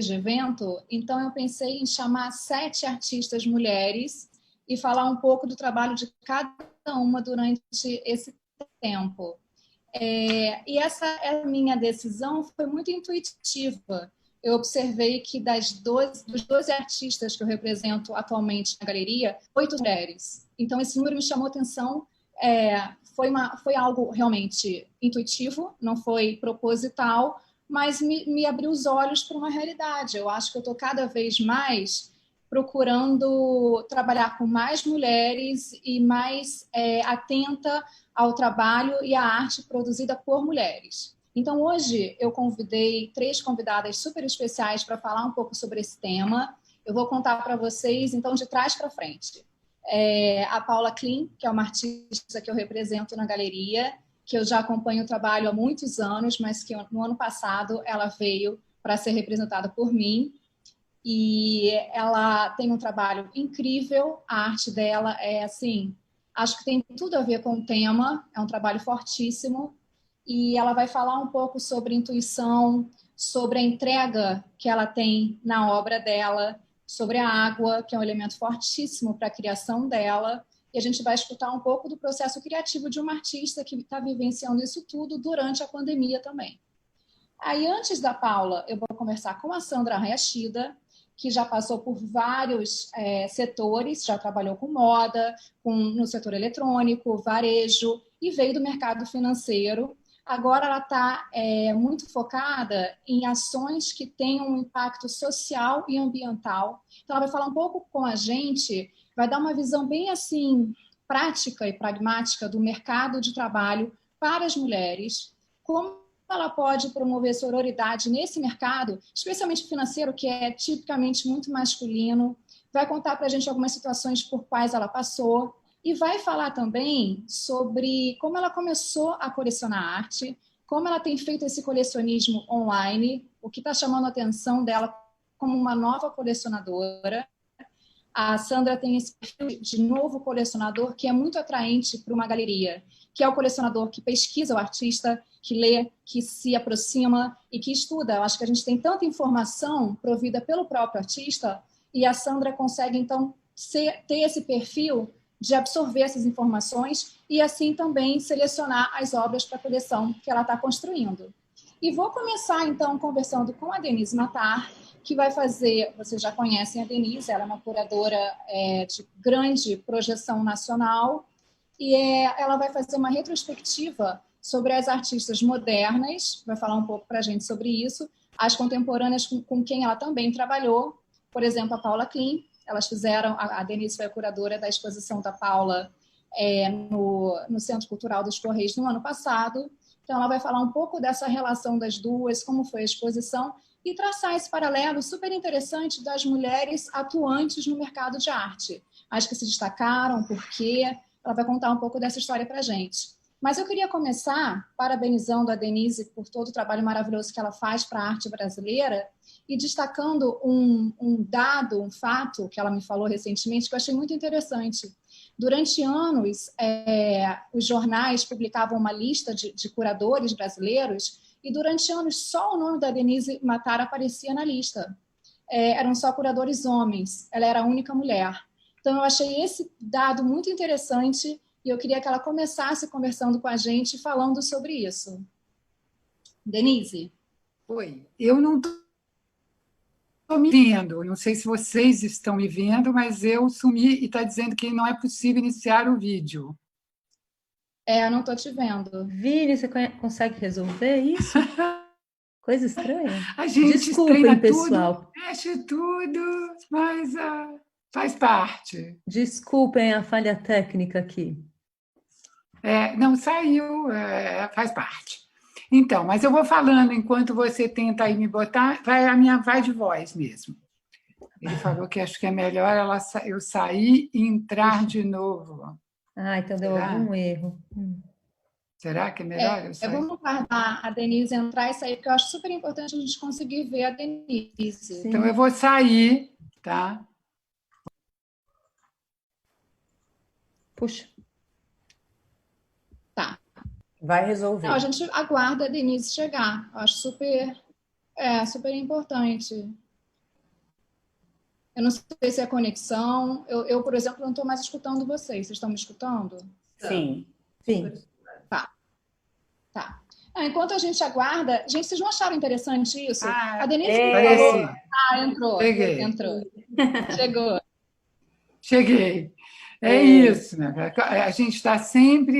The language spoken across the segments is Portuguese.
de evento, então eu pensei em chamar 7 artistas mulheres e falar um pouco do trabalho de cada uma durante esse tempo. E essa minha decisão foi muito intuitiva. Eu observei que dos 12 artistas que eu represento atualmente na galeria, 8 mulheres. Então, esse número me chamou atenção. Foi algo realmente intuitivo, não foi proposital, mas me abriu os olhos para uma realidade. Eu acho que eu estou cada vez mais procurando trabalhar com mais mulheres e mais atenta ao trabalho e à arte produzida por mulheres. Então, hoje, eu convidei 3 convidadas super especiais para falar um pouco sobre esse tema. Eu vou contar para vocês, então, de trás para frente. A Paula Klim, que é uma artista que eu represento na galeria, que eu já acompanho o trabalho há muitos anos, mas que no ano passado ela veio para ser representada por mim. E ela tem um trabalho incrível, a arte dela é assim, acho que tem tudo a ver com o tema, é um trabalho fortíssimo, e ela vai falar um pouco sobre intuição, sobre a entrega que ela tem na obra dela, sobre a água, que é um elemento fortíssimo para a criação dela, e a gente vai escutar um pouco do processo criativo de uma artista que está vivenciando isso tudo durante a pandemia também. Aí, antes da Paula, eu vou conversar com a Sandra Hayashida, que já passou por vários setores, já trabalhou com moda, no setor eletrônico, varejo, e veio do mercado financeiro. Agora ela está muito focada em ações que tenham um impacto social e ambiental. Então, ela vai falar um pouco com a gente, vai dar uma visão bem assim prática e pragmática do mercado de trabalho para as mulheres, como ela pode promover sororidade nesse mercado, especialmente financeiro, que é tipicamente muito masculino, vai contar para a gente algumas situações por quais ela passou e vai falar também sobre como ela começou a colecionar arte, como ela tem feito esse colecionismo online, o que está chamando a atenção dela como uma nova colecionadora. A Sandra tem esse perfil de novo colecionador que é muito atraente para uma galeria, que é o colecionador que pesquisa o artista, que lê, que se aproxima e que estuda. Eu acho que a gente tem tanta informação provida pelo próprio artista e a Sandra consegue, então, ter esse perfil de absorver essas informações e, assim, também selecionar as obras para a coleção que ela está construindo. E vou começar, então, conversando com a Denise Matar, que vai fazer, vocês já conhecem a Denise, ela é uma curadora de grande projeção nacional, e ela vai fazer uma retrospectiva sobre as artistas modernas, vai falar um pouco para a gente sobre isso, as contemporâneas com quem ela também trabalhou, por exemplo, a Paula Klim, elas fizeram, a Denise foi a curadora da exposição da Paula no Centro Cultural dos Correios no ano passado, então ela vai falar um pouco dessa relação das duas, como foi a exposição, e traçar esse paralelo super interessante das mulheres atuantes no mercado de arte. As que se destacaram, por quê? Ela vai contar um pouco dessa história para a gente. Mas eu queria começar parabenizando a Denise por todo o trabalho maravilhoso que ela faz para a arte brasileira e destacando um dado, um fato que ela me falou recentemente que eu achei muito interessante. Durante anos, os jornais publicavam uma lista de curadores brasileiros e durante anos só o nome da Denise Matar aparecia na lista. Eram só curadores homens, ela era a única mulher. Então eu achei esse dado muito interessante e eu queria que ela começasse conversando com a gente, falando sobre isso. Denise? Oi, eu não estou me vendo, não sei se vocês estão me vendo, mas eu sumi e está dizendo que não é possível iniciar o vídeo. Eu não estou te vendo. Vini, você consegue resolver isso? Coisa estranha. A gente Desculpem, treina pessoal. tudo, mexe tudo, mas faz parte. Desculpem a falha técnica aqui. Não saiu, faz parte. Então, mas eu vou falando enquanto você tenta aí me botar, a minha vai de voz mesmo. Ele falou que acho que é melhor eu sair e entrar de novo. Então deu algum erro. Será que é melhor eu sair? Vamos guardar a Denise entrar e sair, porque eu acho super importante a gente conseguir ver a Denise. Sim. Então, eu vou sair, tá? Puxa. Tá. Vai resolver. Não, a gente aguarda a Denise chegar. Eu acho super É super importante. Eu não sei se é conexão. Por exemplo, não estou mais escutando vocês. Vocês estão me escutando? Sim, sim. Tá, tá. Ah, enquanto a gente aguarda... Gente, vocês não acharam interessante isso? A Denise me falou... Apareci. Entrou. Cheguei. Entrou. Chegou. Cheguei. É isso, né? A gente está sempre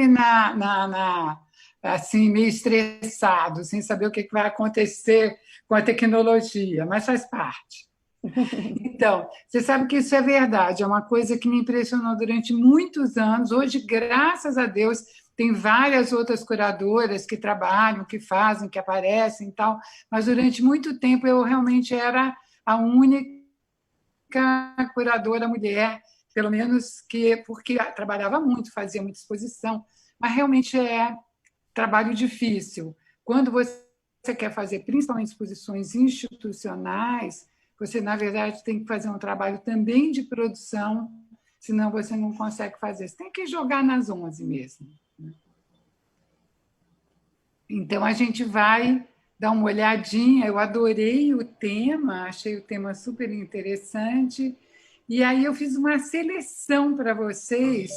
assim, meio estressado, sem saber o que vai acontecer com a tecnologia, mas faz parte. Então, você sabe que isso é verdade, é uma coisa que me impressionou durante muitos anos. Hoje, graças a Deus, tem várias outras curadoras que trabalham, que fazem, que aparecem e tal, mas durante muito tempo eu realmente era a única curadora mulher, pelo menos que porque trabalhava muito, fazia muita exposição, mas realmente é trabalho difícil. Quando você quer fazer principalmente exposições institucionais, você, na verdade, tem que fazer um trabalho também de produção, senão você não consegue fazer. Você tem que jogar nas 11 mesmo. Então, a gente vai dar uma olhadinha. Eu adorei o tema, achei o tema super interessante. E aí eu fiz uma seleção para vocês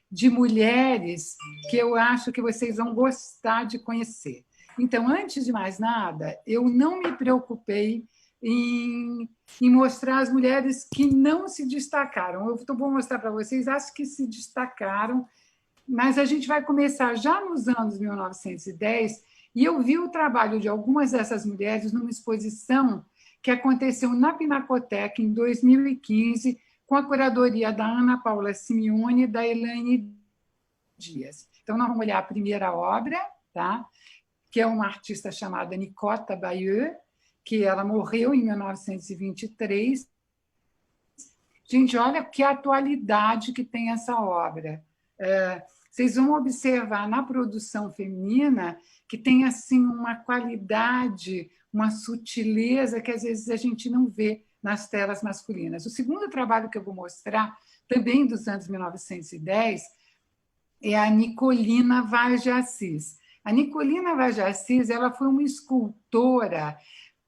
de mulheres que eu acho que vocês vão gostar de conhecer. Então, antes de mais nada, eu não me preocupei em mostrar as mulheres que não se destacaram. Eu vou mostrar para vocês as que se destacaram, mas a gente vai começar já nos anos 1910, e eu vi o trabalho de algumas dessas mulheres numa exposição que aconteceu na Pinacoteca em 2015, com a curadoria da Ana Paula Simeone e da Elaine Dias. Então, nós vamos olhar a primeira obra, tá? Que é uma artista chamada Nicota Bayeux, que ela morreu em 1923. Gente, olha que atualidade que tem essa obra. Vocês vão observar na produção feminina que tem assim uma qualidade, uma sutileza que às vezes a gente não vê nas telas masculinas. O segundo trabalho que eu vou mostrar, também dos anos 1910, é a Nicolina Vaz de Assis. A Nicolina Vaz de Assis, ela foi uma escultora.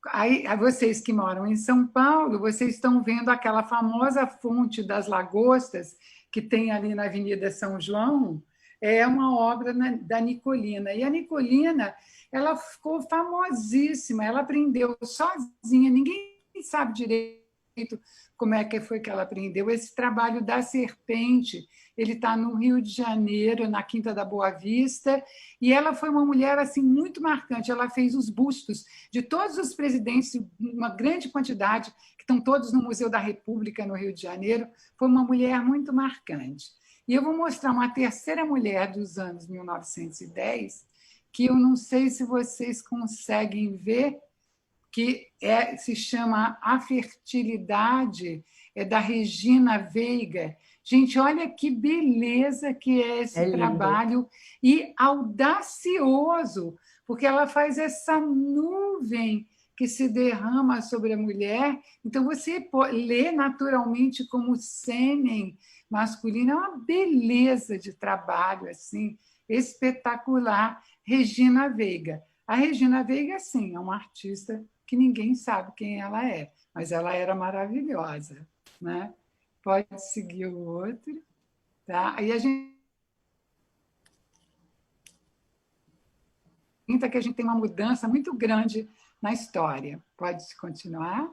Aí, vocês que moram em São Paulo, vocês estão vendo aquela famosa fonte das lagostas que tem ali na Avenida São João, é uma obra da Nicolina. E a Nicolina, ela ficou famosíssima, ela aprendeu sozinha, ninguém sabe direito como é que foi que ela aprendeu. Esse trabalho da serpente, ele está no Rio de Janeiro, na Quinta da Boa Vista, e ela foi uma mulher assim muito marcante. Ela fez os bustos de todos os presidentes, uma grande quantidade, que estão todos no Museu da República, no Rio de Janeiro. Foi uma mulher muito marcante. E eu vou mostrar uma terceira mulher dos anos 1910, que eu não sei se vocês conseguem ver, que se chama A Fertilidade, é da Regina Veiga. Gente, olha que beleza que é esse trabalho, e audacioso, porque ela faz essa nuvem que se derrama sobre a mulher. Então, você lê naturalmente como sêmen masculino, é uma beleza de trabalho, assim, espetacular. Regina Veiga. A Regina Veiga, sim, é uma artista que ninguém sabe quem ela é, mas ela era maravilhosa, né? Pode seguir o outro, tá? Aí a gente que a gente tem uma mudança muito grande na história. Pode continuar?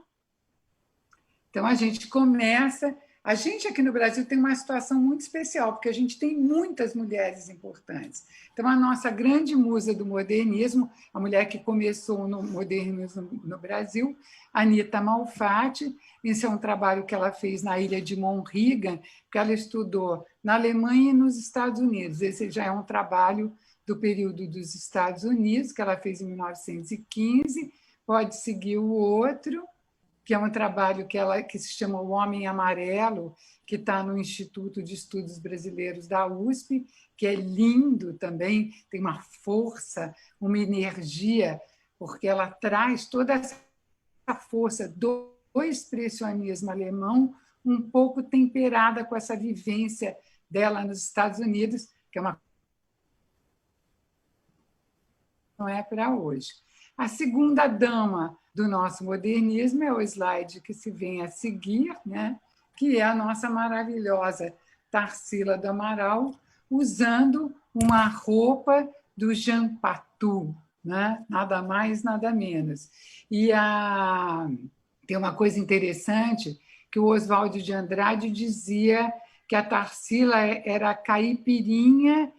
Então a gente começa. A gente aqui no Brasil tem uma situação muito especial, porque a gente tem muitas mulheres importantes. Então, a nossa grande musa do modernismo, a mulher que começou no modernismo no Brasil, Anita Malfatti. Esse é um trabalho que ela fez na ilha de Monrigan, que ela estudou na Alemanha e nos Estados Unidos. Esse já é um trabalho do período dos Estados Unidos, que ela fez em 1915. Pode seguir o outro, que é um trabalho que se chama O Homem Amarelo, que está no Instituto de Estudos Brasileiros da USP, que é lindo também, tem uma força, uma energia, porque ela traz toda essa força do expressionismo alemão, um pouco temperada com essa vivência dela nos Estados Unidos, que é uma não é para hoje. A segunda dama, do nosso modernismo é o slide que se vem a seguir, né? Que é a nossa maravilhosa Tarsila do Amaral, usando uma roupa do Jean Patou, né? Nada mais, nada menos. E tem uma coisa interessante que o Oswaldo de Andrade dizia que a Tarsila era a caipirinha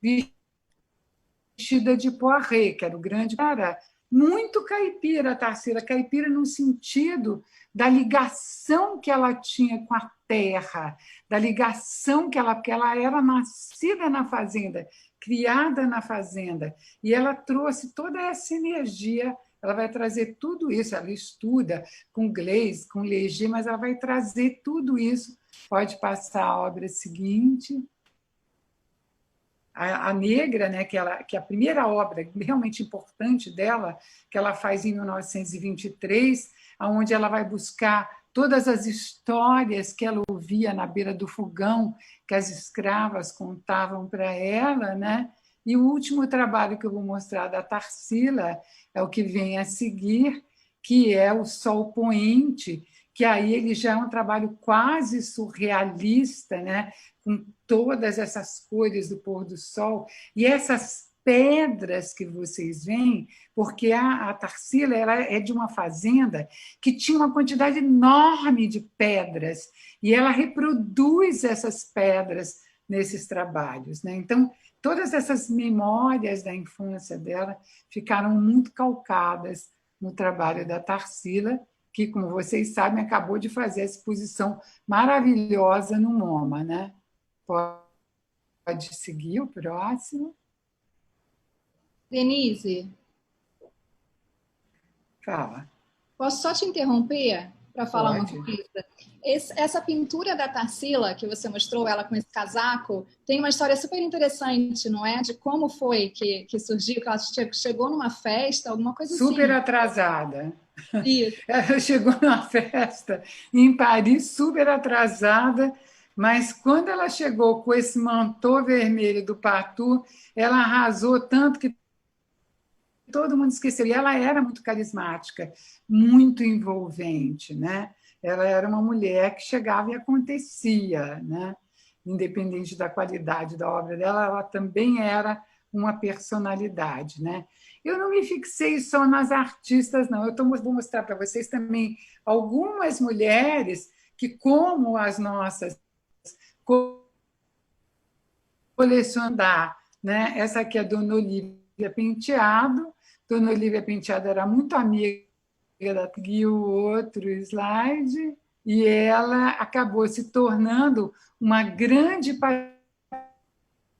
vestida de Poiré, que era o grande cara, muito caipira, a Tarsila, caipira no sentido da ligação que ela tinha com a terra, da ligação porque ela era nascida na fazenda, criada na fazenda, e ela trouxe toda essa energia, ela vai trazer tudo isso, ela estuda com Gleis, com Léger, mas ela vai trazer tudo isso. Pode passar a obra seguinte. A Negra, né, que é a primeira obra realmente importante dela, que ela faz em 1923, onde ela vai buscar todas as histórias que ela ouvia na beira do fogão, que as escravas contavam para ela, né? E o último trabalho que eu vou mostrar da Tarsila é o que vem a seguir, que é O Sol Poente, que aí ele já é um trabalho quase surrealista, né? Com todas essas cores do pôr do sol, e essas pedras que vocês veem, porque a Tarsila ela é de uma fazenda que tinha uma quantidade enorme de pedras, e ela reproduz essas pedras nesses trabalhos, né? Então, todas essas memórias da infância dela ficaram muito calcadas no trabalho da Tarsila, que, como vocês sabem, acabou de fazer a exposição maravilhosa no MoMA, né? Pode seguir o próximo. Denise, Fala. posso só te interromper para falar uma Pode. coisa? Essa pintura da Tarsila, que você mostrou, ela com esse casaco, tem uma história super interessante, não é? De como foi que surgiu, que ela chegou numa festa, alguma coisa Super assim. atrasada. Isso. Ela chegou numa festa em Paris, super atrasada, mas quando ela chegou com esse mantô vermelho do Patou, ela arrasou tanto que todo mundo esqueceu. E ela era muito carismática, muito envolvente, né? Ela era uma mulher que chegava e acontecia, né? Independente da qualidade da obra dela, ela também era uma personalidade, né? Eu não me fixei só nas artistas, não. Vou mostrar para vocês também algumas mulheres que, como as nossas, colecionar, né? Essa aqui é a Dona Olívia Penteado. Dona Olívia Penteado era muito amiga da e o outro slide, e ela acabou se tornando uma grande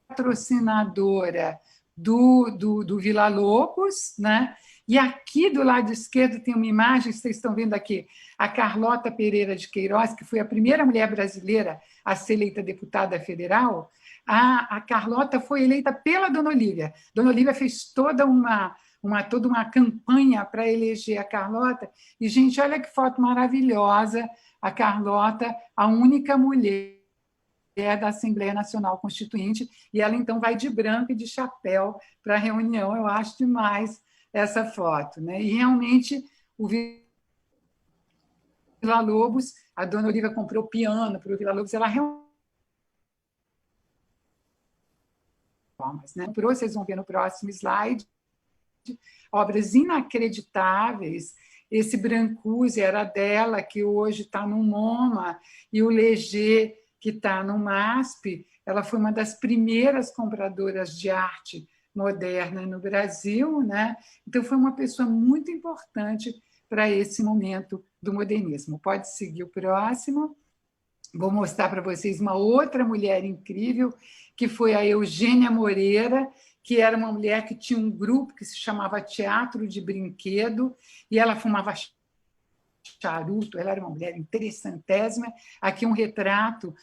patrocinadora do Villa-Lobos, né? E aqui do lado esquerdo tem uma imagem, vocês estão vendo aqui, a Carlota Pereira de Queiroz, que foi a primeira mulher brasileira a ser eleita deputada federal. A Carlota foi eleita pela Dona Olívia. Dona Olívia fez toda uma campanha para eleger a Carlota. E, gente, olha que foto maravilhosa, a Carlota, a única mulher da Assembleia Nacional Constituinte, e ela então vai de branco e de chapéu para a reunião. Eu acho demais essa foto, né? E realmente o Villa-Lobos, a Dona Olívia comprou piano para o Villa-Lobos, ela realmente, né? Vocês vão ver no próximo slide, obras inacreditáveis. Esse Brancusi era dela, que hoje está no MoMA, e o Léger, que está no MASP. Ela foi uma das primeiras compradoras de arte moderna no Brasil, né? Então, foi uma pessoa muito importante para esse momento do modernismo. Pode seguir o próximo. Vou mostrar para vocês uma outra mulher incrível, que foi a Eugênia Moreira, que era uma mulher que tinha um grupo que se chamava Teatro de Brinquedo, e ela fumava charuto, ela era uma mulher interessantésima. Aqui um retrato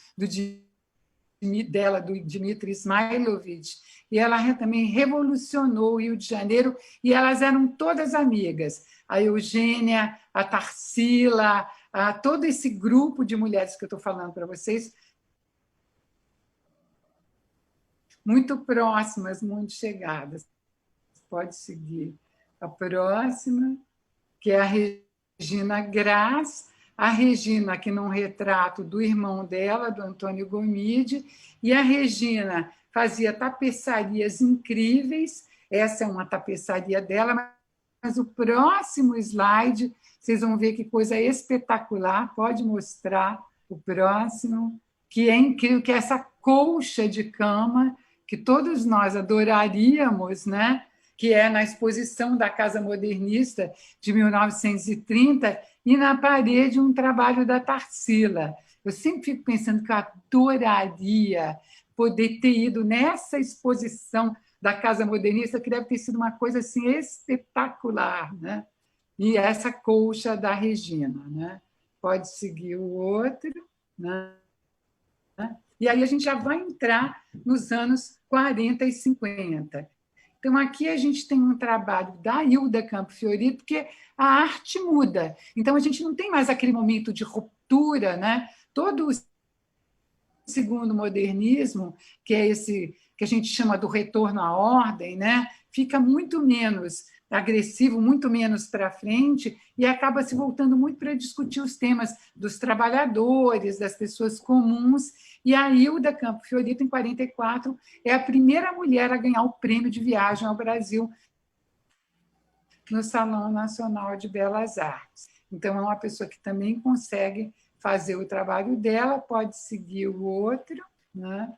dela, do Dmitry Ismailovich, e ela também revolucionou o Rio de Janeiro, e elas eram todas amigas. A Eugênia, a Tarsila, a todo esse grupo de mulheres que eu estou falando para vocês, muito próximas, muito chegadas. Pode seguir a próxima, que é a Regina Graz, a Regina aqui num retrato do irmão dela, do Antônio Gomide, e a Regina fazia tapeçarias incríveis, essa é uma tapeçaria dela, mas o próximo slide, vocês vão ver que coisa espetacular, pode mostrar o próximo, que é incrível, que é essa colcha de cama que todos nós adoraríamos, né? Que é na exposição da Casa Modernista de 1930, e na parede um trabalho da Tarsila. Eu sempre fico pensando que eu adoraria poder ter ido nessa exposição da Casa Modernista, que deve ter sido uma coisa assim espetacular, né? E essa colcha da Regina, né? Pode seguir o outro, né? E aí a gente já vai entrar nos anos 40 e 50. Então, aqui a gente tem um trabalho da Hilda Campo Fiorito, porque a arte muda. Então, a gente não tem mais aquele momento de ruptura, né? Todo o segundo modernismo, que é esse que a gente chama do retorno à ordem, né? Fica muito menos agressivo, muito menos para frente, e acaba se voltando muito para discutir os temas dos trabalhadores, das pessoas comuns. E a Hilda Campo Fiorito, em 44, é a primeira mulher a ganhar o prêmio de viagem ao Brasil no Salão Nacional de Belas Artes. Então, é uma pessoa que também consegue fazer o trabalho dela, pode seguir o outro, né?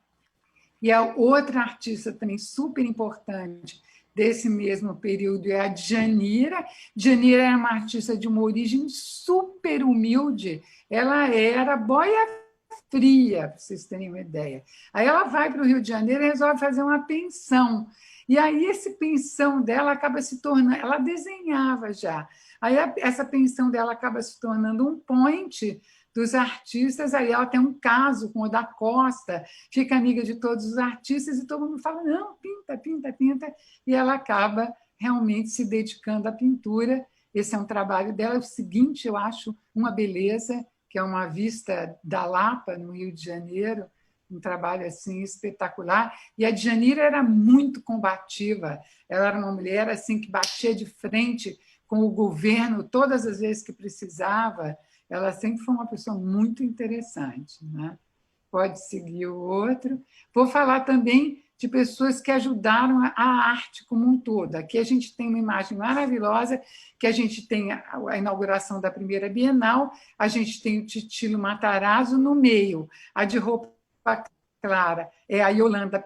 E a outra artista também super importante desse mesmo período é a Djanira. Djanira era uma artista de uma origem super humilde, ela era boia fria, para vocês terem uma ideia. Aí ela vai para o Rio de Janeiro e resolve fazer uma pensão. E aí esse pensão dela acaba se tornando... Ela desenhava já. Aí essa pensão dela acaba se tornando um point dos artistas. Aí ela tem um caso com o da Costa, fica amiga de todos os artistas e todo mundo fala, não, pinta, pinta, pinta. E ela acaba realmente se dedicando à pintura. Esse é um trabalho dela. O seguinte, eu acho uma beleza, que é uma vista da Lapa, no Rio de Janeiro, um trabalho assim espetacular. E a Djanira era muito combativa, ela era uma mulher assim que batia de frente com o governo todas as vezes que precisava. Ela sempre foi uma pessoa muito interessante, né? Pode seguir o outro. Vou falar também de pessoas que ajudaram a arte como um todo. Aqui a gente tem uma imagem maravilhosa, que a gente tem a inauguração da primeira Bienal, a gente tem o Titilo Matarazzo no meio, a de roupa clara é a Yolanda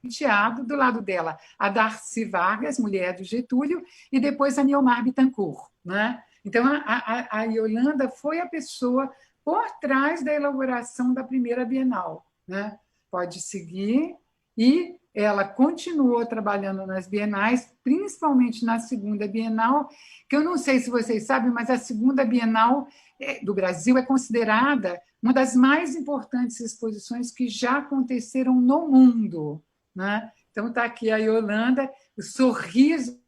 Penteado, do lado dela a Darcy Vargas, mulher do Getúlio, e depois a Niomar Bittencourt, né? Então, a Yolanda foi a pessoa por trás da elaboração da primeira Bienal, né? Pode seguir. E ela continuou trabalhando nas bienais, principalmente na segunda Bienal, que eu não sei se vocês sabem, mas a segunda Bienal do Brasil é considerada uma das mais importantes exposições que já aconteceram no mundo, né? Então, está aqui a Yolanda, o sorriso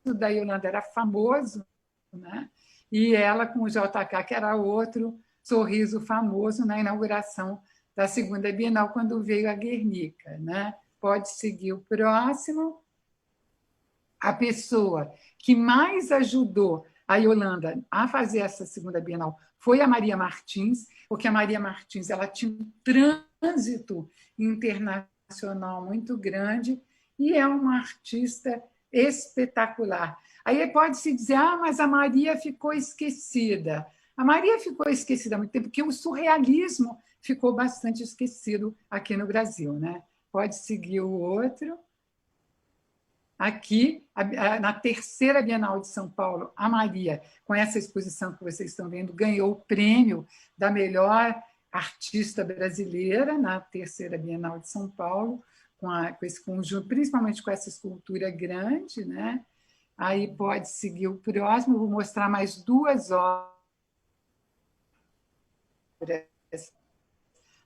da Yolanda era famoso, né? E ela com o JK, que era outro sorriso famoso na inauguração da segunda Bienal, quando veio a Guernica, né? Pode seguir o próximo. A pessoa que mais ajudou a Yolanda a fazer essa segunda Bienal foi a Maria Martins, porque a Maria Martins ela tinha um trânsito internacional muito grande e é uma artista espetacular. Aí pode-se dizer, mas a Maria ficou esquecida. A Maria ficou esquecida há muito tempo, porque o surrealismo ficou bastante esquecido aqui no Brasil, né? Pode seguir o outro. Aqui, na terceira Bienal de São Paulo, a Maria, com essa exposição que vocês estão vendo, ganhou o prêmio da melhor artista brasileira na terceira Bienal de São Paulo, com esse conjunto, principalmente com essa escultura grande, né? Aí pode seguir o próximo, eu vou mostrar mais duas obras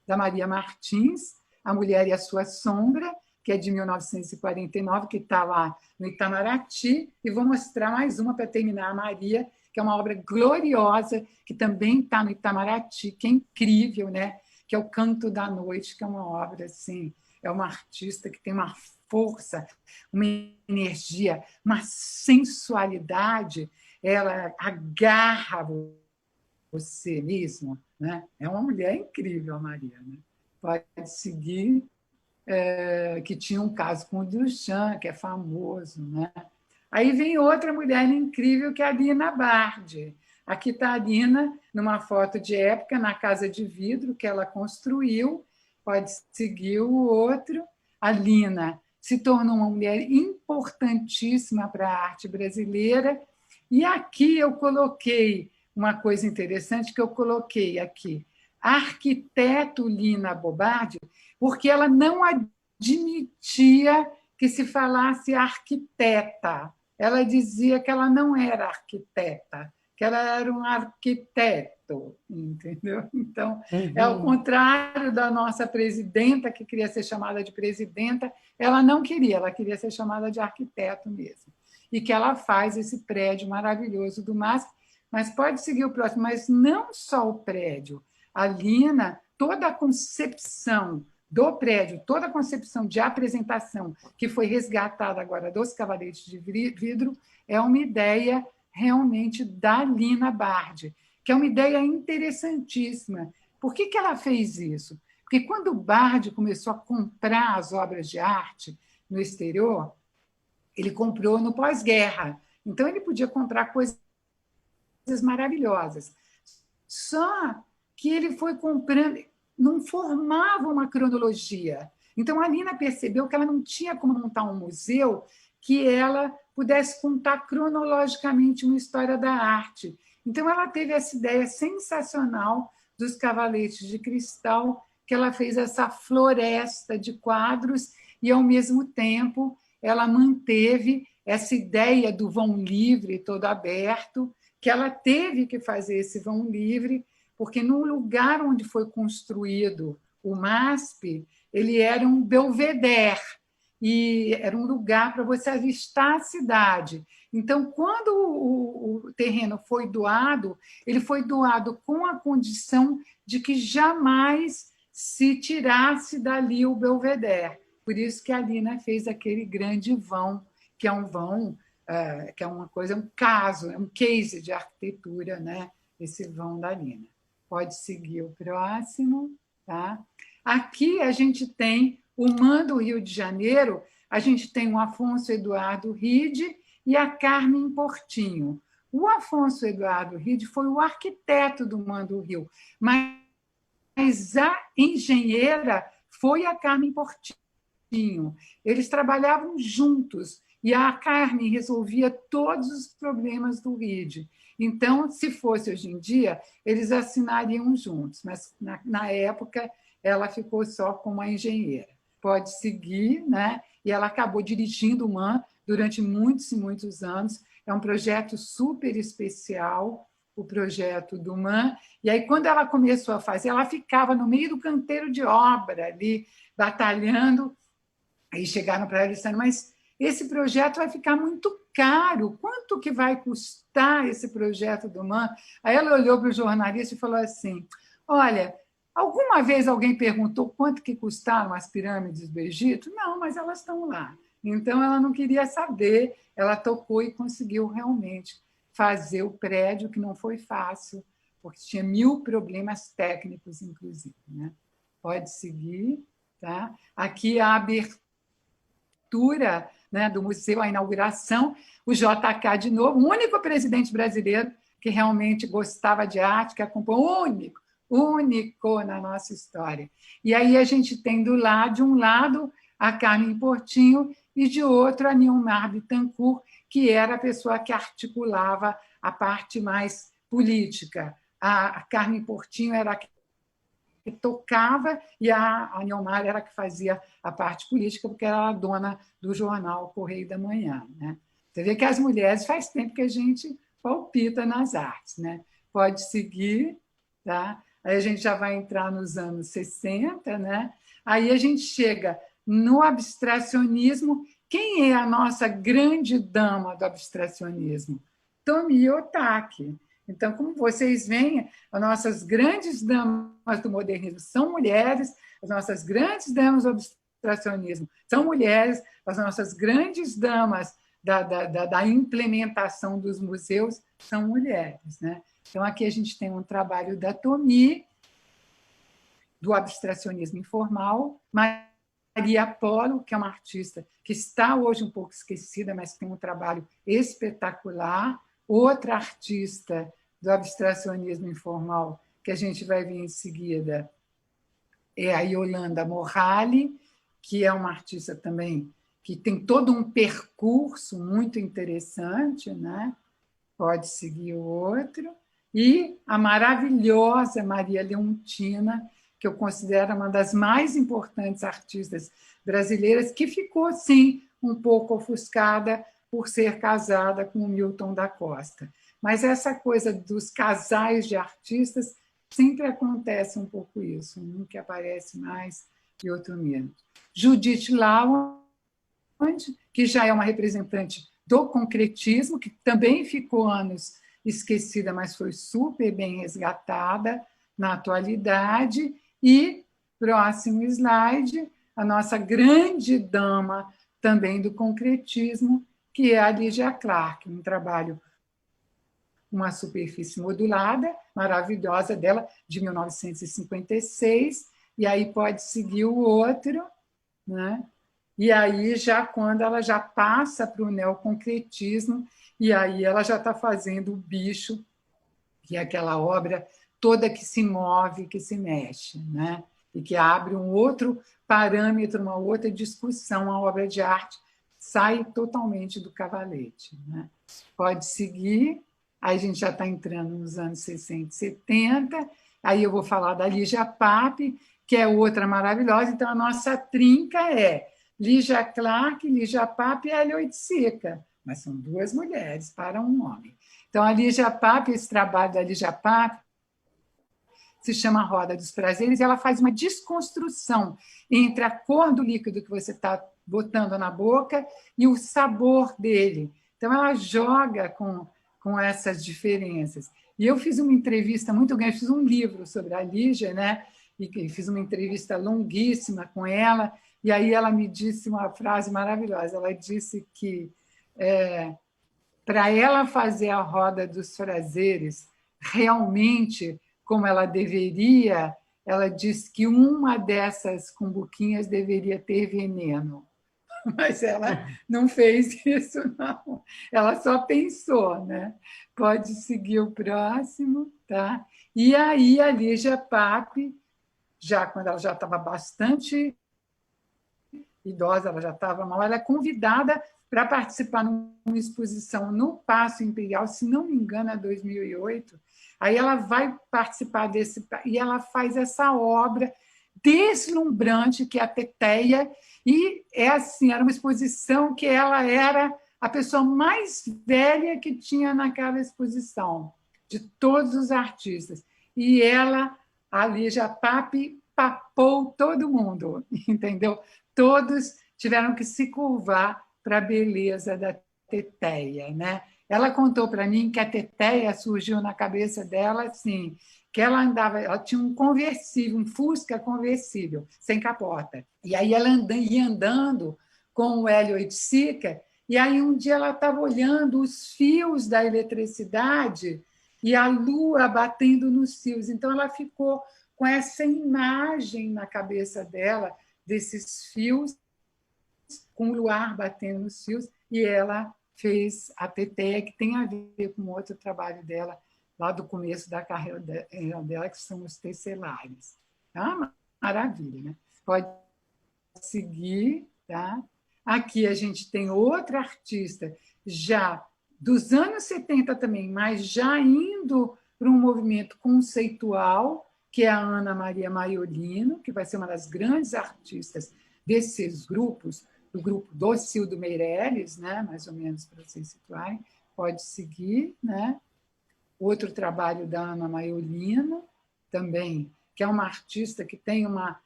da Maria Martins, A Mulher e a Sua Sombra, que é de 1949, que está lá no Itamaraty, e vou mostrar mais uma para terminar, a Maria, que é uma obra gloriosa, que também está no Itamaraty, que é incrível, né? Que é o Canto da Noite, que é uma obra assim, é uma artista que tem uma força, uma energia, uma sensualidade, ela agarra você mesmo, né? É uma mulher incrível, a Maria, né? Pode seguir, que tinha um caso com o Duchamp, que é famoso, né? Aí vem outra mulher incrível, que é a Lina Bardi. Aqui está a Lina, numa foto de época, na casa de vidro que ela construiu. Pode seguir o outro. A Lina se tornou uma mulher importantíssima para a arte brasileira. E aqui eu coloquei uma coisa interessante, que eu coloquei aqui, arquiteto Lina Bobardi, porque ela não admitia que se falasse arquiteta. Ela dizia que ela não era arquiteta, que ela era um arquiteto, entendeu? Então, é ao contrário da nossa presidenta, que queria ser chamada de presidenta, ela não queria, ela queria ser chamada de arquiteto mesmo. E que ela faz esse prédio maravilhoso do MASP, mas pode seguir o próximo, mas não só o prédio. A Lina, toda a concepção do prédio, toda a concepção de apresentação que foi resgatada agora dos Cavaletes de Vidro, é uma ideia realmente da Lina Bardi, que é uma ideia interessantíssima. Por que ela fez isso? Porque quando o Bardi começou a comprar as obras de arte no exterior, ele comprou no pós-guerra. Então, ele podia comprar coisas maravilhosas. Só que ele foi comprando, não formava uma cronologia. Então, a Lina percebeu que ela não tinha como montar um museu que ela pudesse contar cronologicamente uma história da arte. Então, ela teve essa ideia sensacional dos Cavaletes de Cristal, que ela fez essa floresta de quadros e, ao mesmo tempo, ela manteve essa ideia do vão livre todo aberto, que ela teve que fazer esse vão livre, porque no lugar onde foi construído o MASP, ele era um belvedere, e era um lugar para você avistar a cidade. Então, quando o terreno foi doado, ele foi doado com a condição de que jamais se tirasse dali o belvedere. Por isso que a Lina fez aquele grande vão, que é um vão, que é uma coisa, um caso, é um case de arquitetura, né? Esse vão da Lina. Pode seguir o próximo. Tá? Aqui a gente tem o MAN do Rio de Janeiro, a gente tem o Afonso Eduardo Ride e a Carmen Portinho. O Afonso Eduardo Ride foi o arquiteto do MAN do Rio, mas a engenheira foi a Carmen Portinho. Eles trabalhavam juntos e a Carmen resolvia todos os problemas do Ride. Então, se fosse hoje em dia, eles assinariam juntos, mas na época ela ficou só como a engenheira. Pode seguir, né? E ela acabou dirigindo o MAN durante muitos e muitos anos. É um projeto super especial, o projeto do MAN. E aí, quando ela começou a fazer, ela ficava no meio do canteiro de obra, ali, batalhando. Aí chegaram para ela e disseram, mas esse projeto vai ficar muito caro. Quanto que vai custar esse projeto do MAN? Aí ela olhou para o jornalista e falou assim, olha, alguma vez alguém perguntou quanto que custaram as pirâmides do Egito? Não, mas elas estão lá. Então, ela não queria saber, ela tocou e conseguiu realmente fazer o prédio, que não foi fácil, porque tinha 1000 problemas técnicos, inclusive. Né? Pode seguir. Tá? Aqui a abertura, né, do museu, a inauguração, o JK de novo, o único presidente brasileiro que realmente gostava de arte, que acompanhou, único na nossa história. E aí a gente tem de um lado a Carmen Portinho e de outro a Nilmar Bittencourt, que era a pessoa que articulava a parte mais política. A Carmen Portinho era a que tocava e a Nilmar era a que fazia a parte política, porque era a dona do jornal Correio da Manhã. Né? Você vê que as mulheres faz tempo que a gente palpita nas artes. Né? Pode seguir, tá? Aí a gente já vai entrar nos anos 60, né? Aí a gente chega no abstracionismo. Quem é a nossa grande dama do abstracionismo? Tomie Otaki. Então, como vocês veem, as nossas grandes damas do modernismo são mulheres, as nossas grandes damas do ilustracionismo são mulheres, as nossas grandes damas da implementação dos museus são mulheres, né? Então, aqui a gente tem um trabalho da Tomi, do abstracionismo informal, Maria Polo, que é uma artista que está hoje um pouco esquecida, mas tem um trabalho espetacular. Outra artista do abstracionismo informal, que a gente vai ver em seguida, é a Yolanda Morali, que é uma artista também que tem todo um percurso muito interessante, né? Pode seguir o outro. E a maravilhosa Maria Leontina, que eu considero uma das mais importantes artistas brasileiras, que ficou, sim, um pouco ofuscada por ser casada com o Milton da Costa. Mas essa coisa dos casais de artistas sempre acontece um pouco isso, um que aparece mais e outro menos. Judith Lawand, que já é uma representante do concretismo, que também ficou anos esquecida, mas foi super bem resgatada na atualidade. E, próximo slide, a nossa grande dama também do concretismo, que é a Lygia Clark, um trabalho, uma superfície modulada, maravilhosa dela, de 1956, e aí pode seguir o outro, né? E aí, já quando ela já passa para o neoconcretismo, e aí ela já está fazendo o bicho, que é aquela obra toda que se move, que se mexe, né? E que abre um outro parâmetro, uma outra discussão. A obra de arte sai totalmente do cavalete, né? Pode seguir. Aí a gente já está entrando nos anos 60 e 70. Aí eu vou falar da Lygia Pape, que é outra maravilhosa. Então, a nossa trinca é Lygia Clark, Lygia Pape e Hélia Oiticica. Mas são duas mulheres para um homem. Então, a Lygia Pape, esse trabalho da Lygia Pape, se chama Roda dos Prazeres, e ela faz uma desconstrução entre a cor do líquido que você está botando na boca e o sabor dele. Então, ela joga com essas diferenças. E eu fiz uma entrevista muito grande, fiz um livro sobre a Lygia, né? E fiz uma entrevista longuíssima com ela, e aí ela me disse uma frase maravilhosa. Ela disse que, para ela fazer a Roda dos Prazeres realmente como ela deveria, ela disse que uma dessas cumbuquinhas deveria ter veneno. Mas ela não fez isso, não. Ela só pensou, né? Pode seguir o próximo, tá? E aí a Lygia Pape, já quando ela já estava bastante idosa, ela já estava mal, ela é convidada para participar numa exposição no Paço Imperial, se não me engano, é 2008. Aí ela vai participar desse... E ela faz essa obra deslumbrante, que é a Teteia, e é assim, era uma exposição que ela era a pessoa mais velha que tinha naquela exposição, de todos os artistas. E ela, a Lygia Pape, papou todo mundo, entendeu? Todos tiveram que se curvar para a beleza da Teteia, né? Ela contou para mim que a Teteia surgiu na cabeça dela assim, que ela andava, ela tinha um conversível, um Fusca conversível, sem capota. E aí ela ia andando com o Hélio Oiticica, e aí um dia ela estava olhando os fios da eletricidade e a lua batendo nos fios. Então ela ficou com essa imagem na cabeça dela desses fios, com o luar batendo nos fios, e ela fez a Teteia, que tem a ver com outro trabalho dela, lá do começo da carreira dela, que são os tecelares. É uma maravilha, né? Pode seguir, tá? Aqui a gente tem outra artista, já dos anos 70 também, mas já indo para um movimento conceitual, que é a Ana Maria Maiolino, que vai ser uma das grandes artistas desses grupos, do grupo do Cildo Meirelles, né? Mais ou menos para vocês situarem. Pode seguir, né? Outro trabalho da Ana Maiolino, também, que é uma artista que tem uma...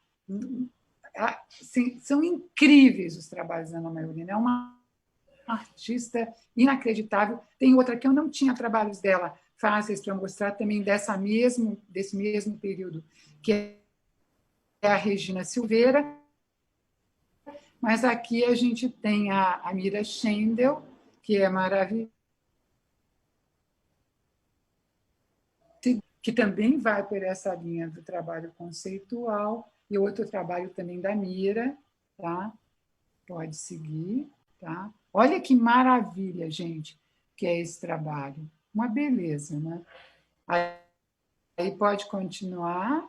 Assim, são incríveis os trabalhos da Ana Maiolino. É uma artista inacreditável. Tem outra que eu não tinha trabalhos dela fáceis para mostrar também desse mesmo período, que é a Regina Silveira, Mas aqui a gente tem a Mira Schendel, que é maravilhosa, que também vai por essa linha do trabalho conceitual, e outro trabalho também da Mira, tá? Pode seguir, tá? Olha que maravilha, gente, que é esse trabalho. Uma beleza, né? Aí pode continuar.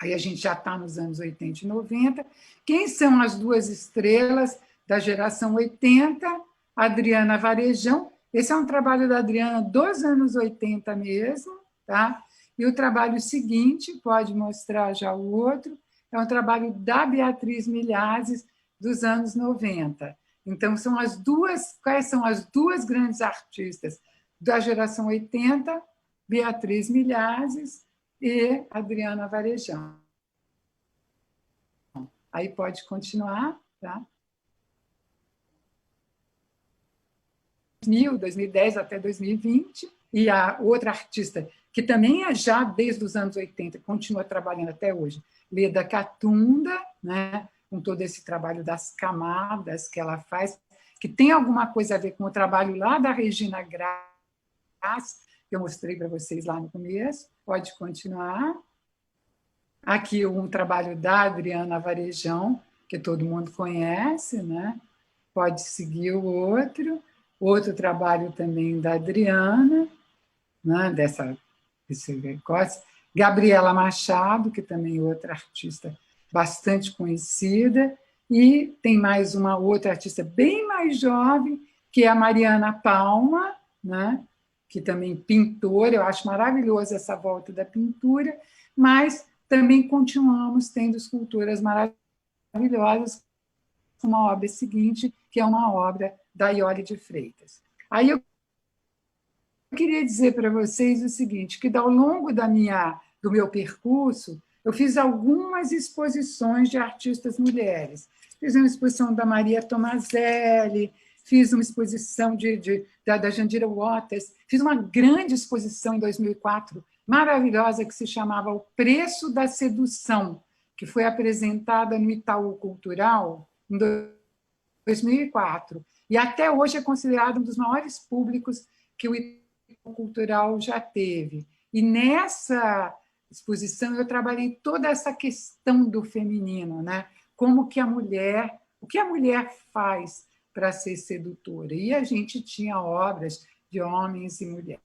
Aí a gente já está nos anos 80 e 90. Quem são as duas estrelas da geração 80? Adriana Varejão. Esse é um trabalho da Adriana dos anos 80 mesmo, tá? E o trabalho seguinte, pode mostrar já o outro, é um trabalho da Beatriz Milhazes, dos anos 90. Então, são as duas, quais são as duas grandes artistas da geração 80? Beatriz Milhazes e Adriana Varejão. Aí pode continuar, tá? 2010 até 2020, e a outra artista, que também é já desde os anos 80, continua trabalhando até hoje, Leda Catunda, né, com todo esse trabalho das camadas que ela faz, que tem alguma coisa a ver com o trabalho lá da Regina Graz, que eu mostrei para vocês lá no começo. Pode continuar. Aqui um trabalho da Adriana Varejão, que todo mundo conhece, né? Pode seguir o outro. Outro trabalho também da Adriana, né? Desse negócio. Gabriela Machado, que também é outra artista bastante conhecida. E tem mais uma outra artista bem mais jovem, que é a Mariana Palma, né? Que também pintora. Eu acho maravilhosa essa volta da pintura, mas também continuamos tendo esculturas maravilhosas, como a obra seguinte, que é uma obra da Iole de Freitas. Aí eu queria dizer para vocês o seguinte, que ao longo do meu percurso, eu fiz algumas exposições de artistas mulheres. Fiz uma exposição da Maria Tomazelli, fiz uma exposição da Jandira Waters, fiz uma grande exposição em 2004, maravilhosa, que se chamava O Preço da Sedução, que foi apresentada no Itaú Cultural em 2004. E até hoje é considerado um dos maiores públicos que o Itaú Cultural já teve. E nessa exposição eu trabalhei toda essa questão do feminino, né? Como que o que a mulher faz para ser sedutora. E a gente tinha obras de homens e mulheres.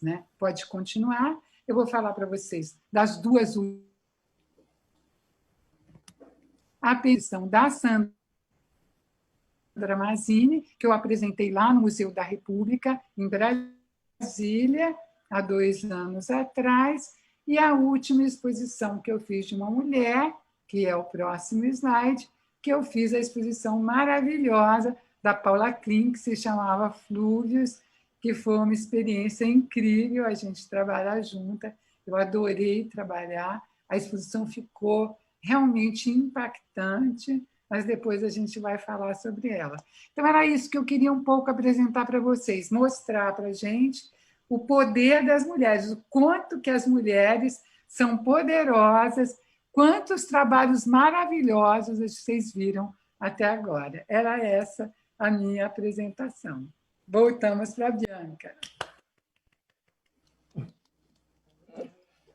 Né? Pode continuar. Eu vou falar para vocês das duas. A petição da Sandra Mazzini, que eu apresentei lá no Museu da República, em Brasília, há 2 anos atrás, e a última exposição que eu fiz de uma mulher, que é o próximo slide, que eu fiz a exposição maravilhosa da Paula Klein, que se chamava Flúvios, que foi uma experiência incrível a gente trabalhar junta. Eu adorei trabalhar. A exposição ficou realmente impactante, mas depois a gente vai falar sobre ela. Então, era isso que eu queria um pouco apresentar para vocês, mostrar para a gente o poder das mulheres, o quanto que as mulheres são poderosas, quantos trabalhos maravilhosos vocês viram até agora. Era essa a minha apresentação. Voltamos para a Bianca.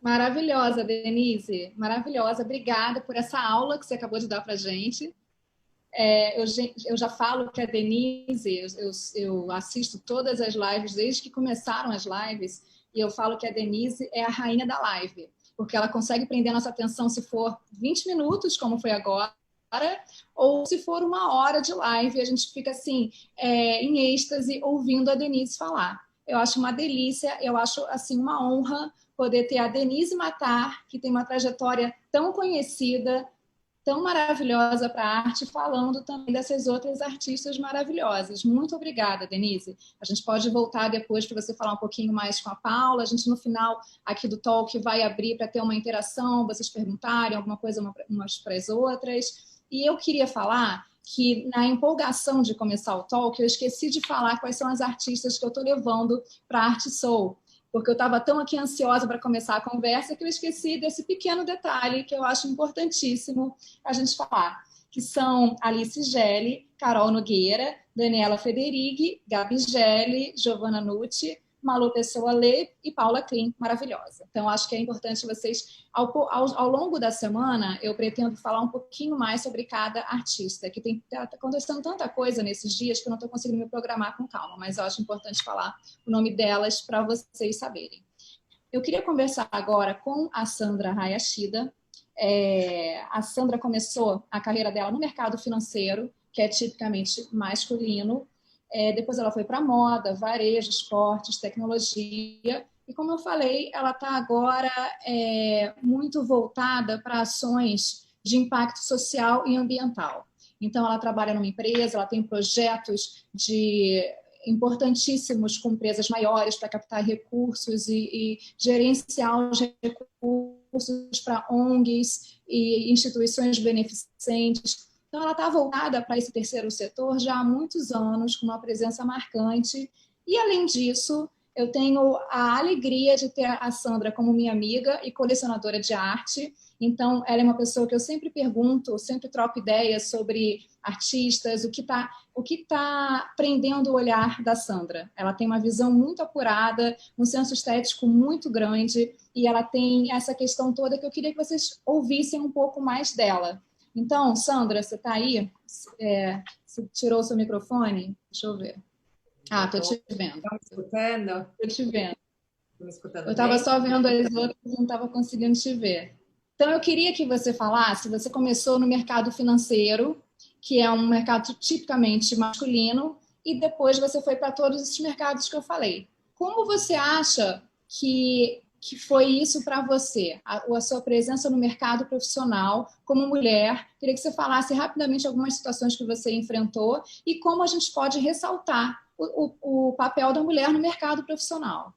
Maravilhosa, Denise. Maravilhosa. Obrigada por essa aula que você acabou de dar para a gente. Eu já falo que a Denise, eu assisto todas as lives desde que começaram as lives, e eu falo que a Denise é a rainha da live, porque ela consegue prender a nossa atenção se for 20 minutos, como foi agora, ou se for 1 hora de live, a gente fica assim, em êxtase, ouvindo a Denise falar. Eu acho uma delícia, eu acho assim uma honra poder ter a Denise Matar, que tem uma trajetória tão conhecida, tão maravilhosa para a arte, falando também dessas outras artistas maravilhosas. Muito obrigada, Denise. A gente pode voltar depois para você falar um pouquinho mais com a Paula. A gente, no final aqui do talk, vai abrir para ter uma interação, vocês perguntarem alguma coisa umas para as outras. E eu queria falar que, na empolgação de começar o talk, eu esqueci de falar quais são as artistas que eu estou levando para a Arte Soul, porque eu estava tão aqui ansiosa para começar a conversa que eu esqueci desse pequeno detalhe que eu acho importantíssimo a gente falar, que são Alice Gelli, Carol Nogueira, Daniela Federighi, Gabi Gelli, Giovanna Nucci, Malu Pessoa Lê e Paula Klim, maravilhosa. Então, acho que é importante vocês, ao longo da semana, eu pretendo falar um pouquinho mais sobre cada artista, que está acontecendo tanta coisa nesses dias que eu não estou conseguindo me programar com calma, mas eu acho importante falar o nome delas para vocês saberem. Eu queria conversar agora com a Sandra Hayashida. A Sandra começou a carreira dela no mercado financeiro, que é tipicamente masculino. Depois ela foi para moda, varejo, esportes, tecnologia. E como eu falei, ela está agora muito voltada para ações de impacto social e ambiental. Então, ela trabalha numa empresa, ela tem projetos importantíssimos com empresas maiores para captar recursos e gerenciar os recursos para ONGs e instituições beneficentes. Então, ela está voltada para esse terceiro setor já há muitos anos, com uma presença marcante. E, além disso, eu tenho a alegria de ter a Sandra como minha amiga e colecionadora de arte. Então, ela é uma pessoa que eu sempre pergunto, sempre troco ideias sobre artistas, o que tá prendendo o olhar da Sandra. Ela tem uma visão muito apurada, um senso estético muito grande, e ela tem essa questão toda que eu queria que vocês ouvissem um pouco mais dela. Então, Sandra, você está aí? Você tirou o seu microfone? Deixa eu ver. Estou te vendo. Está me escutando? Estou te vendo. Me escutando Eu estava bem? só vendo as outras e não estava conseguindo te ver. Então, eu queria que você falasse, você começou no mercado financeiro, que é um mercado tipicamente masculino, e depois você foi para todos esses mercados que eu falei. Como você acha que foi isso para você, a sua presença no mercado profissional como mulher? Queria que você falasse rapidamente algumas situações que você enfrentou e como a gente pode ressaltar o papel da mulher no mercado profissional.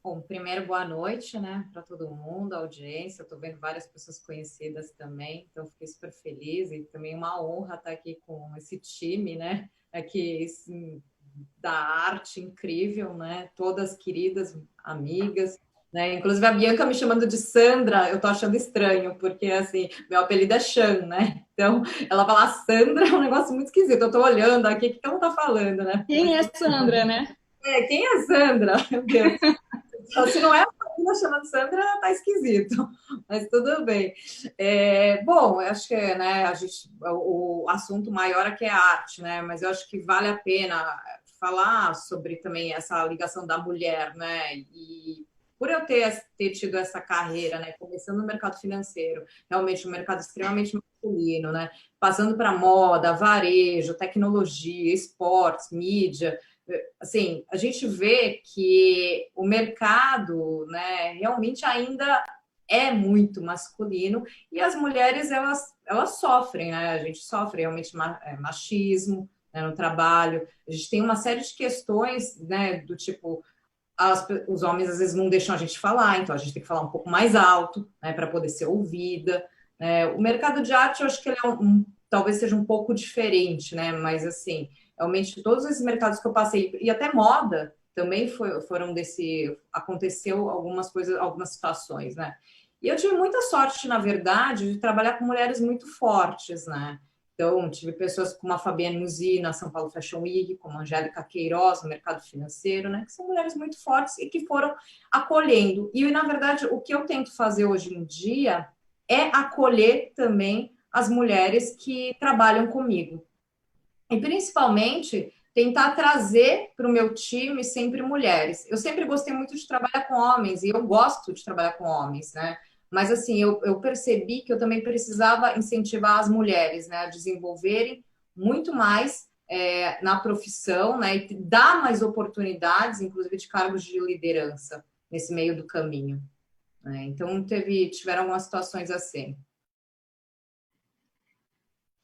Bom, primeiro, boa noite, né, para todo mundo, a audiência. Eu estou vendo várias pessoas conhecidas também, então fiquei super feliz e também uma honra estar aqui com esse time, né, aqui da arte incrível, né, todas queridas, amigas, né, inclusive a Bianca me chamando de Sandra, eu tô achando estranho, porque, assim, meu apelido é Chan, né, então ela falar Sandra é um negócio muito esquisito, eu tô olhando aqui, o que ela tá falando, né? Quem é Sandra, né? Quem é Sandra? Meu Deus. Se não é a família chamando Sandra, tá esquisito, mas tudo bem. Bom, eu acho que né, o assunto maior aqui é a arte, né? Mas eu acho que vale a pena falar sobre também essa ligação da mulher, né? E por eu ter tido essa carreira, né? Começando no mercado financeiro, realmente um mercado extremamente masculino, né? Passando para moda, varejo, tecnologia, esportes, mídia. Assim, a gente vê que o mercado, né, realmente ainda é muito masculino e as mulheres, elas sofrem, né? A gente sofre realmente machismo, né, no trabalho. A gente tem uma série de questões, né, do tipo, os homens às vezes não deixam a gente falar, então a gente tem que falar um pouco mais alto, né, para poder ser ouvida. O mercado de arte, eu acho que ele talvez seja um pouco diferente, né? Mas assim, realmente todos esses mercados que eu passei, e até moda também foram aconteceu algumas coisas, algumas situações, né? E eu tive muita sorte, na verdade, de trabalhar com mulheres muito fortes, né? Então, tive pessoas como a Fabienne Musi na São Paulo Fashion Week, como a Angélica Queiroz no mercado financeiro, né? Que são mulheres muito fortes e que foram acolhendo. E, na verdade, o que eu tento fazer hoje em dia é acolher também as mulheres que trabalham comigo. E, principalmente, tentar trazer para o meu time sempre mulheres. Eu sempre gostei muito de trabalhar com homens, e eu gosto de trabalhar com homens, né? Mas, assim, eu percebi que eu também precisava incentivar as mulheres, né, a desenvolverem muito mais na profissão, né, e dar mais oportunidades, inclusive de cargos de liderança, nesse meio do caminho, né? Então, tiveram algumas situações assim.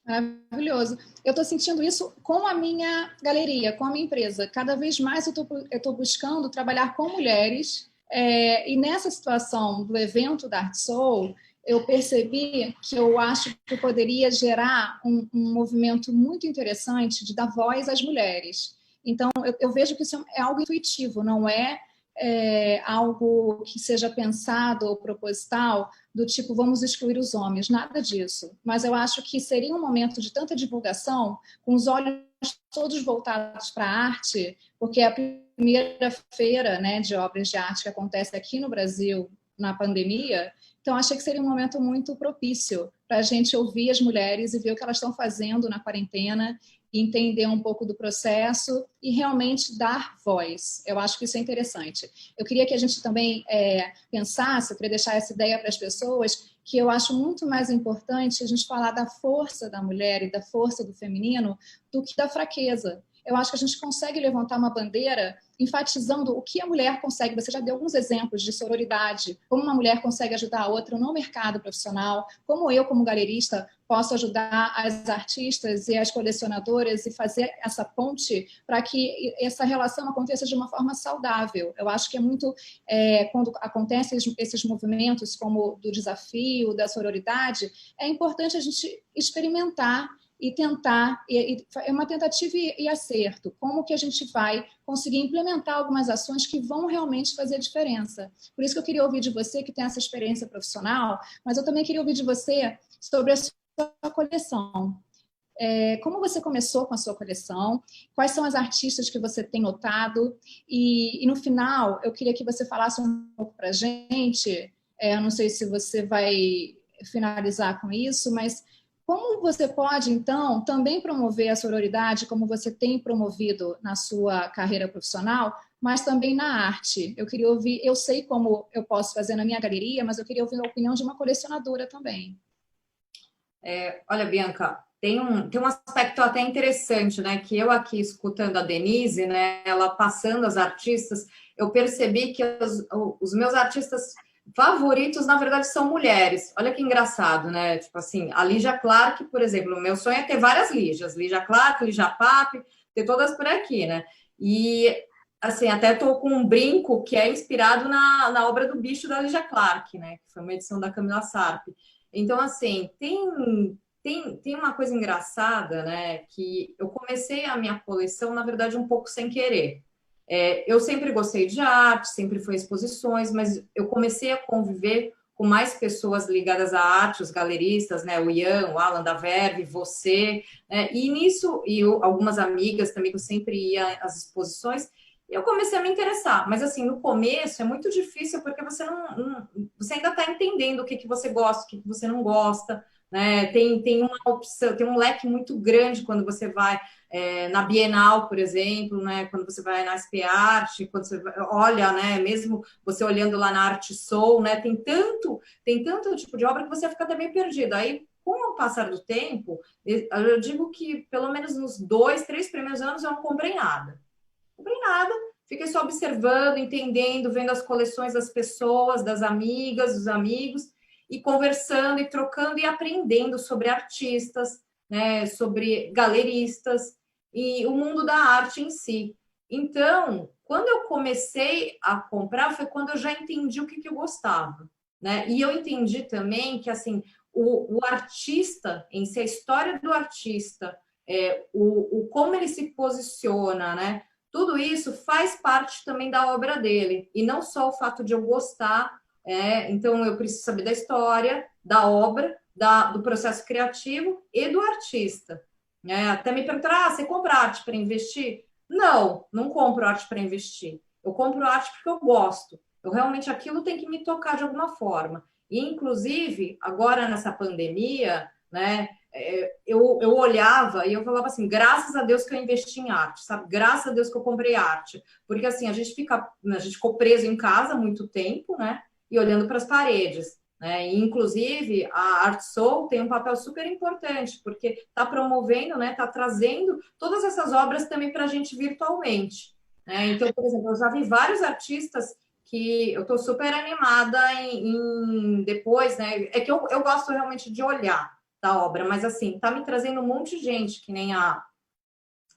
Maravilhoso. Eu estou sentindo isso com a minha galeria, com a minha empresa. Cada vez mais eu estou buscando trabalhar com mulheres. E nessa situação do evento da Art Soul, eu percebi que eu acho que eu poderia gerar um movimento muito interessante de dar voz às mulheres. Então, eu vejo que isso é algo intuitivo, não é algo que seja pensado ou proposital, do tipo, vamos excluir os homens, nada disso. Mas eu acho que seria um momento de tanta divulgação, com os olhos todos voltados para a arte, porque é a primeira feira, né, de obras de arte que acontece aqui no Brasil na pandemia. Então, achei que seria um momento muito propício para a gente ouvir as mulheres e ver o que elas estão fazendo na quarentena, entender um pouco do processo e realmente dar voz. Eu acho que isso é interessante. Eu queria que a gente também pensasse, eu queria deixar essa ideia para as pessoas, que eu acho muito mais importante a gente falar da força da mulher e da força do feminino do que da fraqueza. Eu acho que a gente consegue levantar uma bandeira enfatizando o que a mulher consegue. Você já deu alguns exemplos de sororidade, como uma mulher consegue ajudar a outra no mercado profissional, como eu, como galerista, posso ajudar as artistas e as colecionadoras e fazer essa ponte para que essa relação aconteça de uma forma saudável. Eu acho que é muito, quando acontecem esses movimentos como do desafio, da sororidade, é importante a gente experimentar e tentar, é uma tentativa e acerto, como que a gente vai conseguir implementar algumas ações que vão realmente fazer a diferença. Por isso que eu queria ouvir de você, que tem essa experiência profissional, mas eu também queria ouvir de você sobre a sua coleção. Como você começou com a sua coleção, quais são as artistas que você tem notado, e no final, eu queria que você falasse um pouco para a gente, eu não sei se você vai finalizar com isso, mas como você pode, então, também promover a sororidade, como você tem promovido na sua carreira profissional, mas também na arte? Eu queria ouvir, eu sei como eu posso fazer na minha galeria, mas eu queria ouvir a opinião de uma colecionadora também. Olha, Bianca, tem um aspecto até interessante, né? Que eu aqui escutando a Denise, né? Ela passando as artistas, eu percebi que os meus artistas favoritos, na verdade, são mulheres. Olha que engraçado, né? Tipo assim, a Lígia Clark, por exemplo, o meu sonho é ter várias Lígias. Lígia Clark, Lígia Pape, ter todas por aqui, né? E, assim, até estou com um brinco que é inspirado na obra do Bicho da Lígia Clark, né? Que foi uma edição da Camila Sarp. Então, assim, tem uma coisa engraçada, né? Que eu comecei a minha coleção, na verdade, um pouco sem querer. Eu sempre gostei de arte, sempre fui exposições, mas eu comecei a conviver com mais pessoas ligadas à arte, os galeristas, né? O Ian, o Alan da Verve, você, né? E nisso, algumas amigas também, que eu sempre ia às exposições, eu comecei a me interessar. Mas, assim, no começo é muito difícil, porque você você ainda está entendendo o que você gosta, o que você não gosta, né? Tem uma opção, tem um leque muito grande quando você vai na Bienal, por exemplo, né? Quando você vai na SP Arte, quando você olha, né? Mesmo você olhando lá na Arte Soul, né? Tem tanto tipo de obra que você fica também perdido. Aí, com o passar do tempo, eu digo que pelo menos nos 2, 3 primeiros anos eu não comprei nada. Comprei nada, fiquei só observando, entendendo, vendo as coleções das pessoas, das amigas, dos amigos, e conversando e trocando e aprendendo sobre artistas, né, sobre galeristas e o mundo da arte em si. Então, quando eu comecei a comprar, foi quando eu já entendi o que eu gostava, né? E eu entendi também que, assim, o artista em si, a história do artista, como ele se posiciona, né? Tudo isso faz parte também da obra dele, e não só o fato de eu gostar, então eu preciso saber da história, da obra, do processo criativo e do artista. Até me perguntar, você compra arte para investir? Não compro arte para investir. Eu compro arte porque eu gosto. Realmente aquilo tem que me tocar de alguma forma. E, inclusive, agora nessa pandemia, né, eu olhava e eu falava assim, graças a Deus que eu investi em arte, sabe? Graças a Deus que eu comprei arte. Porque, assim, a gente ficou preso em casa há muito tempo, né? E olhando para as paredes, né? E, inclusive, a Art Soul tem um papel super importante, porque está promovendo, né? Está trazendo todas essas obras também para a gente virtualmente, né? Então, por exemplo, eu já vi vários artistas que eu estou super animada em depois, né? É que eu gosto realmente de olhar da obra, mas assim, tá me trazendo um monte de gente, que nem a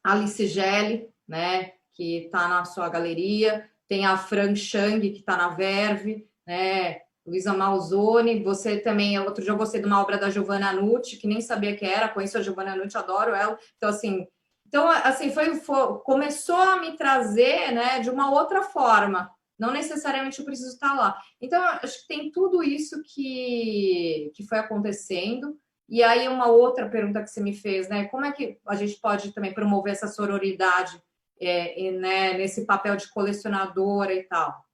Alice Gelli, né, que tá na sua galeria, tem a Fran Chang, que tá na Verve, né, Luísa Malzone, você também, outro dia eu gostei de uma obra da Giovanna Nucci, que nem sabia que era, conheço a Giovanna Nucci, adoro ela, então assim, começou a me trazer, né, de uma outra forma, não necessariamente eu preciso estar lá. Então, acho que tem tudo isso que foi acontecendo. E aí, uma outra pergunta que você me fez, né? Como é que a gente pode também promover essa sororidade né, nesse papel de colecionadora e tal?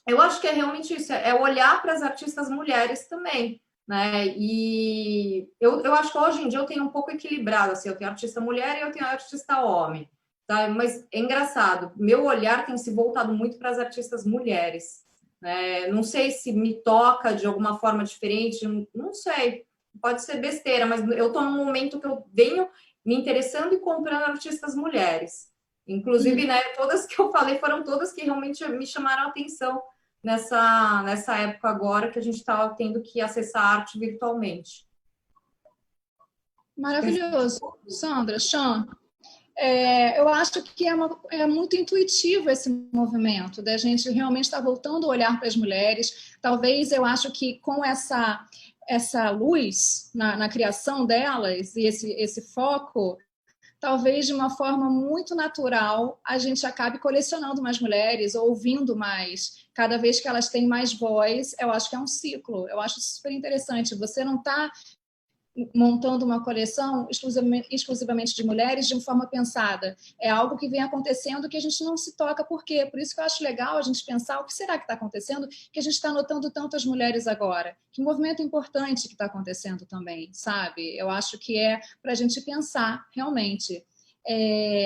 Eu acho que é realmente isso, é olhar para as artistas mulheres também, né? E eu acho que hoje em dia eu tenho um pouco equilibrado, assim, eu tenho artista mulher e eu tenho artista homem, tá? Mas é engraçado, meu olhar tem se voltado muito para as artistas mulheres, né? Não sei se me toca de alguma forma diferente, não sei, pode ser besteira, mas eu estou num momento que eu venho me interessando e comprando artistas mulheres. Inclusive, né, todas que eu falei foram todas que realmente me chamaram a atenção nessa época agora que a gente está tendo que acessar a arte virtualmente. Maravilhoso. Sandra, Sean, eu acho que é muito intuitivo esse movimento, da gente realmente estar voltando a olhar para as mulheres. Talvez eu acho que com essa luz na criação delas e esse foco, talvez de uma forma muito natural a gente acabe colecionando mais mulheres, ouvindo mais. Cada vez que elas têm mais voz, eu acho que é um ciclo. Eu acho super interessante. Você não está montando uma coleção exclusivamente de mulheres de uma forma pensada. É algo que vem acontecendo que a gente não se toca por quê. Por isso que eu acho legal a gente pensar o que será que está acontecendo, que a gente está notando tantas mulheres agora. Que movimento importante que está acontecendo também, sabe? Eu acho que é para a gente pensar, realmente.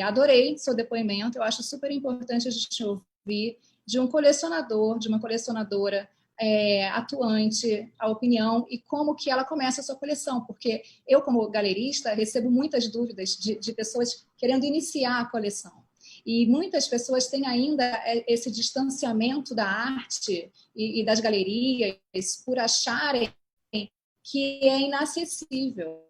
Adorei seu depoimento, eu acho super importante a gente ouvir de um colecionador, de uma colecionadora atuante, a opinião e como que ela começa a sua coleção, porque eu, como galerista, recebo muitas dúvidas de pessoas querendo iniciar a coleção. E muitas pessoas têm ainda esse distanciamento da arte e das galerias por acharem que é inacessível.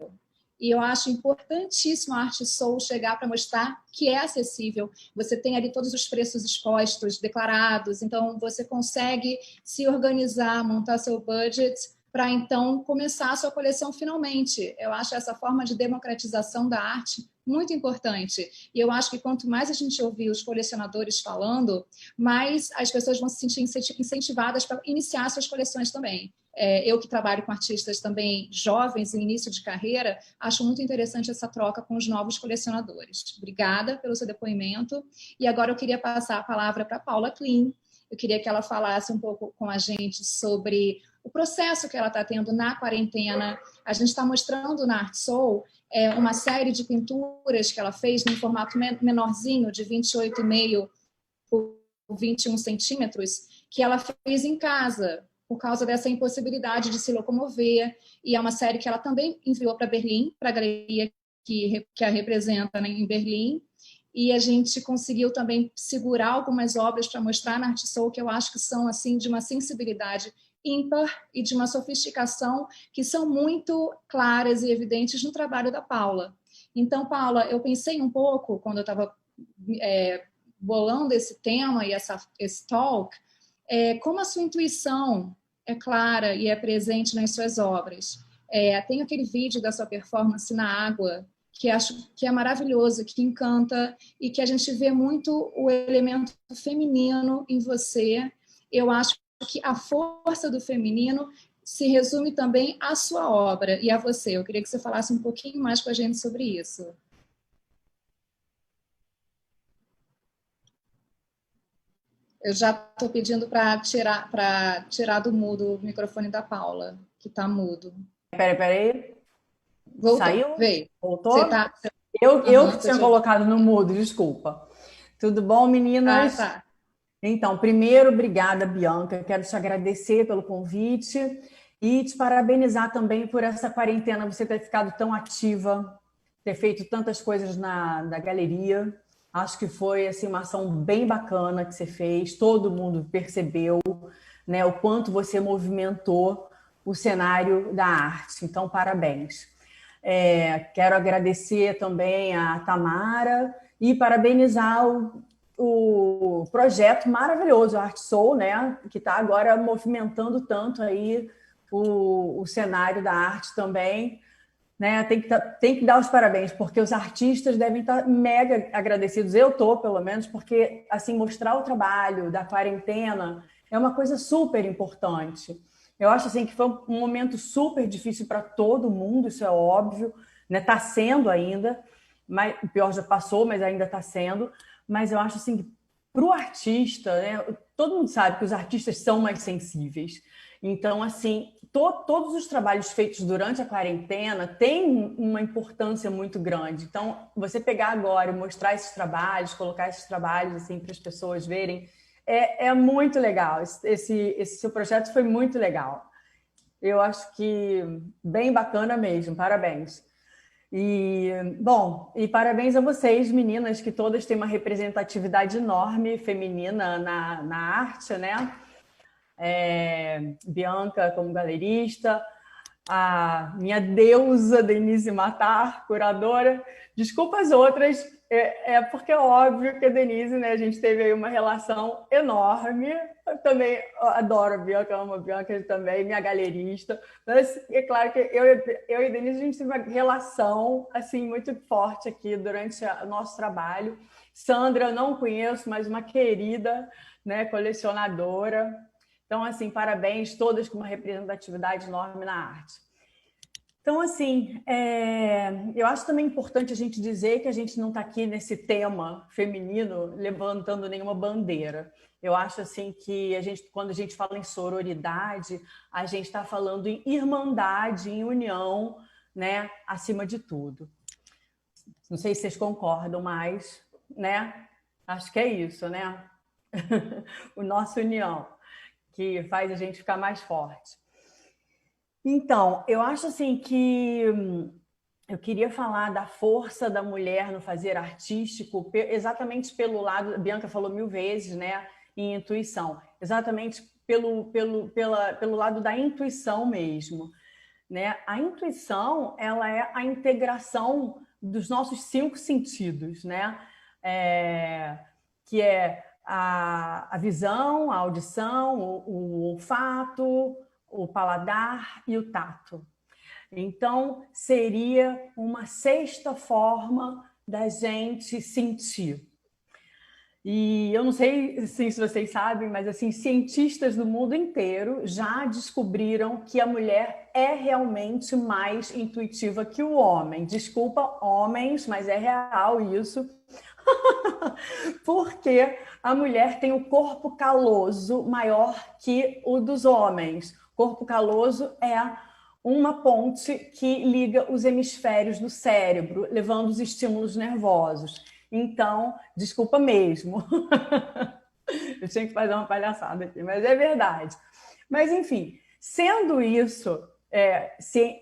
E eu acho importantíssimo a Arte Soul chegar para mostrar que é acessível. Você tem ali todos os preços expostos, declarados, então você consegue se organizar, montar seu budget para então começar a sua coleção finalmente. Eu acho essa forma de democratização da arte muito importante. E eu acho que quanto mais a gente ouvir os colecionadores falando, mais as pessoas vão se sentir incentivadas para iniciar suas coleções também. Eu que trabalho com artistas também jovens em início de carreira, acho muito interessante essa troca com os novos colecionadores. Obrigada pelo seu depoimento. E agora eu queria passar a palavra para a Paula Klein. Eu queria que ela falasse um pouco com a gente sobre o processo que ela está tendo na quarentena. A gente está mostrando na Art Soul uma série de pinturas que ela fez num formato menorzinho, de 28,5 por 21 centímetros, que ela fez em casa, por causa dessa impossibilidade de se locomover. E é uma série que ela também enviou para Berlim, para a galeria que a representa, né, em Berlim. E a gente conseguiu também segurar algumas obras para mostrar na Art Soul, que eu acho que são assim de uma sensibilidade ímpar e de uma sofisticação que são muito claras e evidentes no trabalho da Paula. Então, Paula, eu pensei um pouco, quando eu estava bolando esse tema e esse talk, como a sua intuição é clara e é presente nas suas obras. Tem aquele vídeo da sua performance na água, que acho que é maravilhoso, que encanta, e que a gente vê muito o elemento feminino em você. Eu acho que a força do feminino se resume também à sua obra e a você. Eu queria que você falasse um pouquinho mais com a gente sobre isso. Eu já estou pedindo para tirar do mudo o microfone da Paula, que está mudo. Peraí. Voltou. Saiu? Veio. Voltou? Tá... Eu que tinha colocado no mudo, desculpa. Tudo bom, meninas? Tá. Então, primeiro, obrigada, Bianca. Quero te agradecer pelo convite e te parabenizar também por essa quarentena, você ter ficado tão ativa, ter feito tantas coisas da galeria. Acho que foi assim, uma ação bem bacana que você fez, todo mundo percebeu, né, o quanto você movimentou o cenário da arte. Então, parabéns. Quero agradecer também a Tamara e parabenizar o projeto maravilhoso, Art Soul, né, que está agora movimentando tanto aí o cenário da arte também, né? Tem que dar os parabéns, porque os artistas devem estar mega agradecidos. Eu estou, pelo menos, porque assim, mostrar o trabalho da quarentena é uma coisa super importante. Eu acho assim, que foi um momento super difícil para todo mundo, isso é óbvio, né? Está sendo ainda, mas, o pior já passou, mas ainda está sendo. Mas eu acho assim, que para o artista, né? Todo mundo sabe que os artistas são mais sensíveis. Então, assim, todos os trabalhos feitos durante a quarentena têm uma importância muito grande. Então, você pegar agora e mostrar esses trabalhos, colocar esses trabalhos assim, para as pessoas verem, é muito legal. Esse seu projeto foi muito legal. Eu acho que bem bacana mesmo. Parabéns. E, bom, e parabéns a vocês, meninas, que todas têm uma representatividade enorme feminina na arte, né? Bianca como galerista, a minha deusa Denise Matar, curadora. Desculpa as outras, porque é óbvio que a Denise, né, a gente teve aí uma relação enorme. Eu também adoro a Bianca, amo a Bianca também, minha galerista. Mas é claro que eu e a Denise, a gente teve uma relação assim, muito forte aqui durante o nosso trabalho. Sandra, eu não conheço, mas uma querida, né, colecionadora. Então, assim, parabéns, todas com uma representatividade enorme na arte. Então, assim, eu acho também importante a gente dizer que a gente não está aqui nesse tema feminino levantando nenhuma bandeira. Eu acho, assim, que quando a gente fala em sororidade, a gente está falando em irmandade, em união, né, acima de tudo. Não sei se vocês concordam, mas, né, acho que é isso, né? O nosso união, que faz a gente ficar mais forte. Então, eu acho assim que eu queria falar da força da mulher no fazer artístico, exatamente pelo lado, a Bianca falou 1000 vezes, né, em intuição, exatamente pelo lado da intuição mesmo, né? A intuição, ela é a integração dos nossos 5 sentidos, né? Que é a visão, a audição, o olfato, o paladar e o tato. Então, seria uma 6ª forma da gente sentir. E eu não sei assim, se vocês sabem, mas assim, cientistas do mundo inteiro já descobriram que a mulher é realmente mais intuitiva que o homem. Desculpa, homens, mas é real isso. Porque a mulher tem o corpo caloso maior que o dos homens. Corpo caloso é uma ponte que liga os hemisférios do cérebro, levando os estímulos nervosos. Então, desculpa mesmo. Eu tinha que fazer uma palhaçada aqui, mas é verdade. Mas, enfim, sendo isso,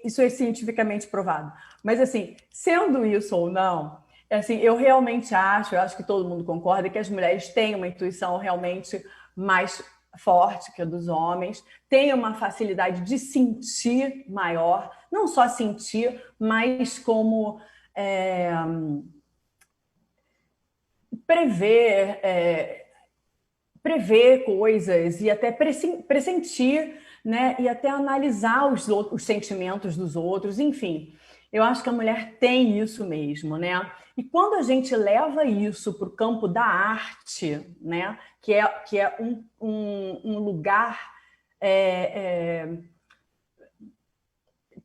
isso é cientificamente provado, mas, assim, sendo isso ou não, assim, eu realmente acho, eu acho que todo mundo concorda, que as mulheres têm uma intuição realmente mais forte que a dos homens, têm uma facilidade de sentir maior, não só sentir, mas como prever coisas e até pressentir, né? E até analisar os sentimentos dos outros, enfim. Eu acho que a mulher tem isso mesmo, né? E quando a gente leva isso para o campo da arte, né? Que é um lugar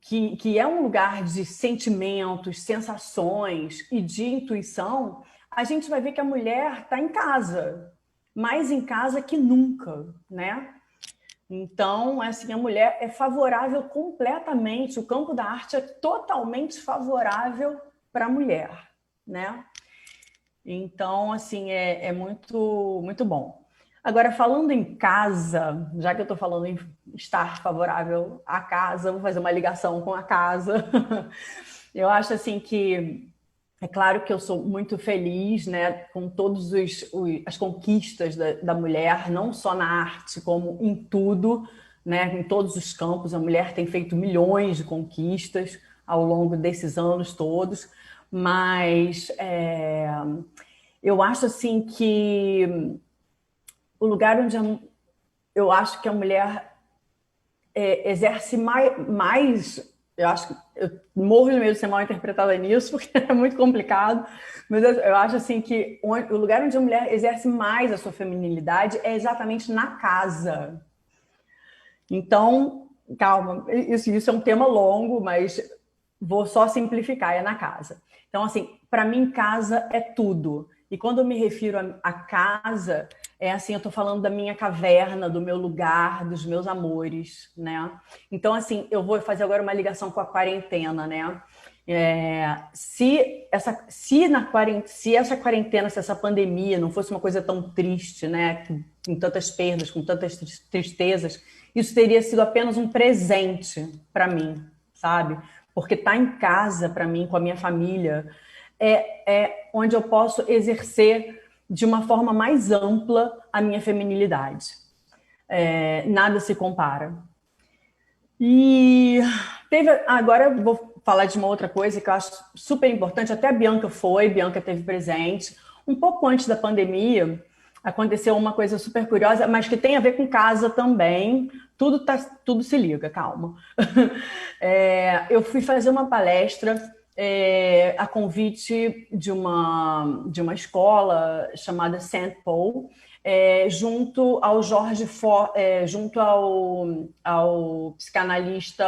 que é um lugar de sentimentos, sensações e de intuição, a gente vai ver que a mulher está em casa, mais em casa que nunca, né? Então, assim, a mulher é favorável completamente, o campo da arte é totalmente favorável para a mulher, né? Então, assim, é muito, muito bom. Agora, falando em casa, já que eu estou falando em estar favorável à casa, vou fazer uma ligação com a casa. Eu acho, assim, que é claro que eu sou muito feliz, né, com todas as conquistas da mulher, não só na arte, como em tudo, né, em todos os campos. A mulher tem feito milhões de conquistas ao longo desses anos todos, mas eu acho assim que o lugar onde eu acho que a mulher exerce mais eu acho que eu morro de medo de ser mal interpretada nisso, porque é muito complicado, mas eu acho assim que o lugar onde a mulher exerce mais a sua feminilidade é exatamente na casa. Então, calma, isso é um tema longo, mas vou só simplificar, é na casa. Então, assim, para mim, casa é tudo. E quando eu me refiro a casa, é assim, eu estou falando da minha caverna, do meu lugar, dos meus amores, né? Então, assim, eu vou fazer agora uma ligação com a quarentena, né? Se essa quarentena, se essa pandemia não fosse uma coisa tão triste, né? Com tantas perdas, com tantas tristezas, isso teria sido apenas um presente para mim, sabe? Porque estar em casa, para mim, com a minha família, é onde eu posso exercer de uma forma mais ampla a minha feminilidade. Nada se compara. E agora eu vou falar de uma outra coisa que eu acho super importante, até a Bianca teve presente. Um pouco antes da pandemia, aconteceu uma coisa super curiosa, mas que tem a ver com casa também. Tudo se liga, calma. Eu fui fazer uma palestra a convite de uma escola chamada St. Paul, junto ao junto ao psicanalista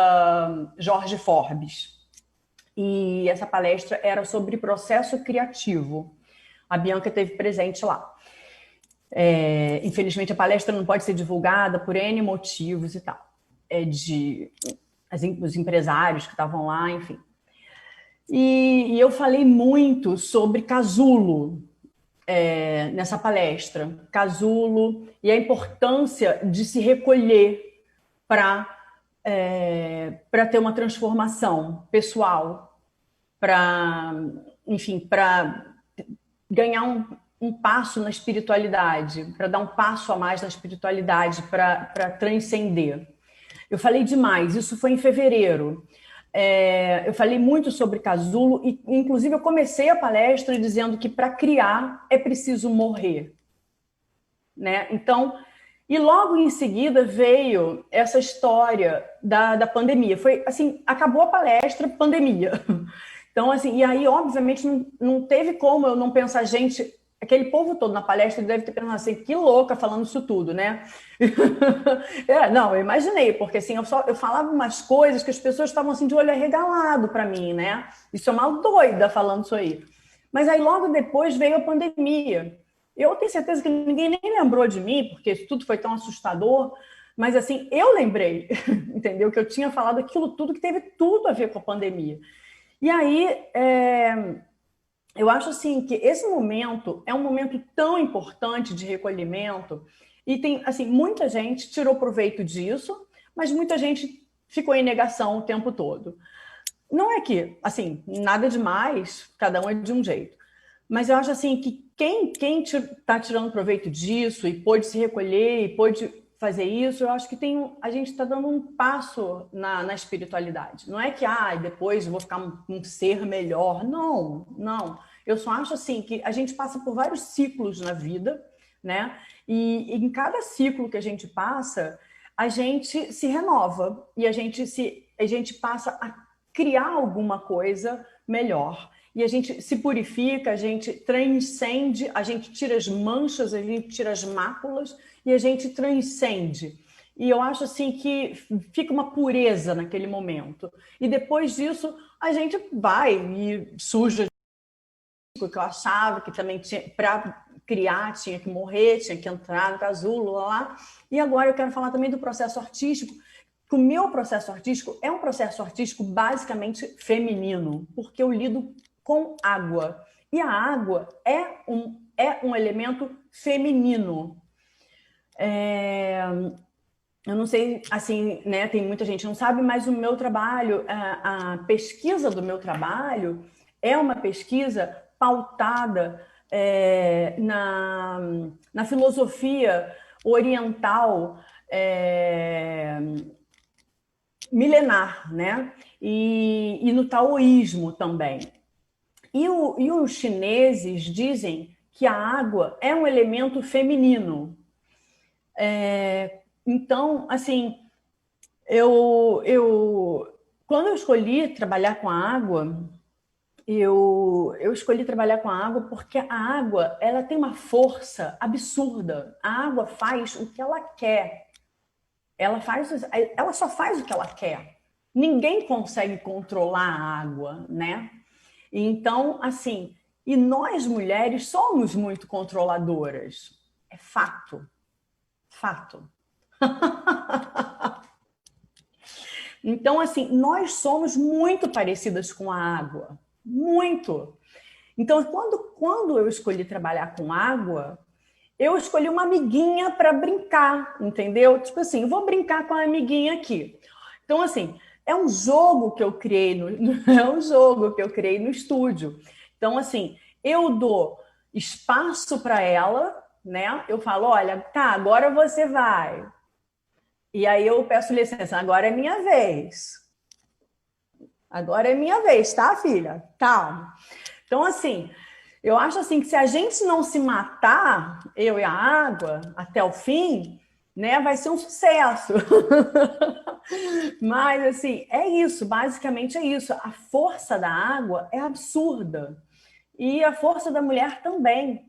Jorge Forbes. E essa palestra era sobre processo criativo. A Bianca esteve presente lá. Infelizmente, a palestra não pode ser divulgada por N motivos e tal. Os empresários que estavam lá, enfim. E eu falei muito sobre casulo nessa palestra. Casulo e a importância de se recolher para ter uma transformação pessoal, enfim, para ganhar um passo na espiritualidade, para dar um passo a mais na espiritualidade, para transcender. Eu falei demais, isso foi em fevereiro. Eu falei muito sobre casulo e, inclusive, eu comecei a palestra dizendo que para criar é preciso morrer, né? Então, e logo em seguida veio essa história da pandemia. Foi assim, acabou a palestra, pandemia. Então, assim, e aí, obviamente, não teve como eu não pensar, gente, aquele povo todo na palestra deve ter pensado assim, que louca falando isso tudo, né? Não, eu imaginei, porque assim, eu falava umas coisas que as pessoas estavam assim de olho arregalado para mim, né? Isso é uma doida falando isso aí. Mas aí logo depois veio a pandemia. Eu tenho certeza que ninguém nem lembrou de mim, porque isso tudo foi tão assustador, mas assim, eu lembrei, entendeu? Que eu tinha falado aquilo tudo que teve tudo a ver com a pandemia. E aí, eu acho assim que esse momento é um momento tão importante de recolhimento e tem, assim, muita gente tirou proveito disso, mas muita gente ficou em negação o tempo todo. Não é que, assim, nada demais, cada um é de um jeito. Mas eu acho assim que quem está tirando proveito disso e pôde se recolher e pôde fazer isso, eu acho que a gente está dando um passo na espiritualidade. Não é que depois eu vou ficar um ser melhor. Não, não. Eu só acho assim que a gente passa por vários ciclos na vida, né? E em cada ciclo que a gente passa, a gente se renova e a gente passa a criar alguma coisa melhor. E a gente se purifica, a gente transcende, a gente tira as manchas, a gente tira as máculas e a gente transcende. E eu acho assim que fica uma pureza naquele momento. E depois disso, a gente vai e suja que eu achava que também para criar tinha que morrer, tinha que entrar no casulo, lá. E agora eu quero falar também do processo artístico, que o meu processo artístico é um processo artístico basicamente feminino, porque eu lido com água. E a água é um elemento feminino. Eu não sei, assim, né, tem muita gente que não sabe, mas o meu trabalho, a pesquisa do meu trabalho é uma pesquisa pautada na filosofia oriental milenar, né? E no taoísmo também. E os chineses dizem que a água é um elemento feminino. Então, assim, Quando eu escolhi trabalhar com a água, eu escolhi trabalhar com a água porque a água, ela tem uma força absurda. A água faz o que ela quer. Ela só faz o que ela quer. Ninguém consegue controlar a água, né? Então, assim, e nós mulheres somos muito controladoras. É fato. Fato. Então, assim, nós somos muito parecidas com a água. Muito. Então, quando eu escolhi trabalhar com água, eu escolhi uma amiguinha para brincar, entendeu? Tipo assim, eu vou brincar com a amiguinha aqui. Então, assim, é um jogo que eu criei é um jogo que eu criei no estúdio. Então, assim, eu dou espaço para ela, né? Eu falo, olha, tá, agora você vai. E aí eu peço licença, agora é minha vez. Agora é minha vez, tá, filha? Calma. Então, assim, eu acho assim que se a gente não se matar, eu e a água, até o fim, né, vai ser um sucesso. Mas, assim, é isso, basicamente é isso. A força da água é absurda. E a força da mulher também.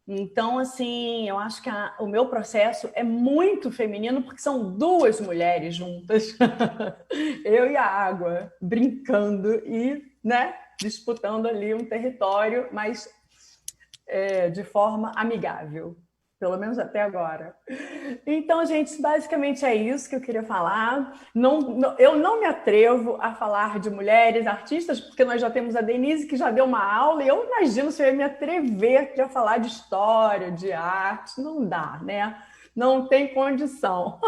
Então, assim, eu acho que o meu processo é muito feminino porque são duas mulheres juntas, eu e a água, brincando e, né, disputando ali um território, mas de forma amigável, pelo menos até agora. Então, gente, basicamente é isso que eu queria falar. Eu não me atrevo a falar de mulheres artistas, porque nós já temos a Denise, que já deu uma aula, e eu imagino se eu ia me atrever aqui a falar de história, de arte. Não dá, né? Não tem condição.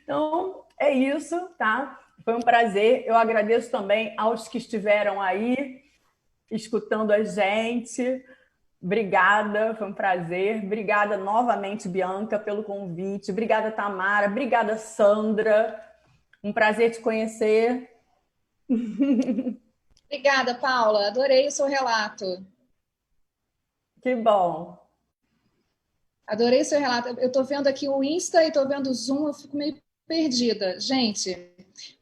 Então, é isso, tá? Foi um prazer. Eu agradeço também aos que estiveram aí escutando a gente. Obrigada, foi um prazer. Obrigada novamente, Bianca, pelo convite. Obrigada, Tamara. Obrigada, Sandra. Um prazer te conhecer. Obrigada, Paula. Adorei o seu relato. Que bom. Adorei o seu relato. Eu estou vendo aqui o Insta e estou vendo o Zoom, eu fico meio perdida. Gente,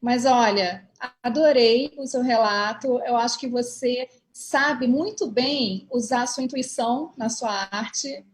mas olha, adorei o seu relato. Eu acho que você sabe muito bem usar a sua intuição na sua arte.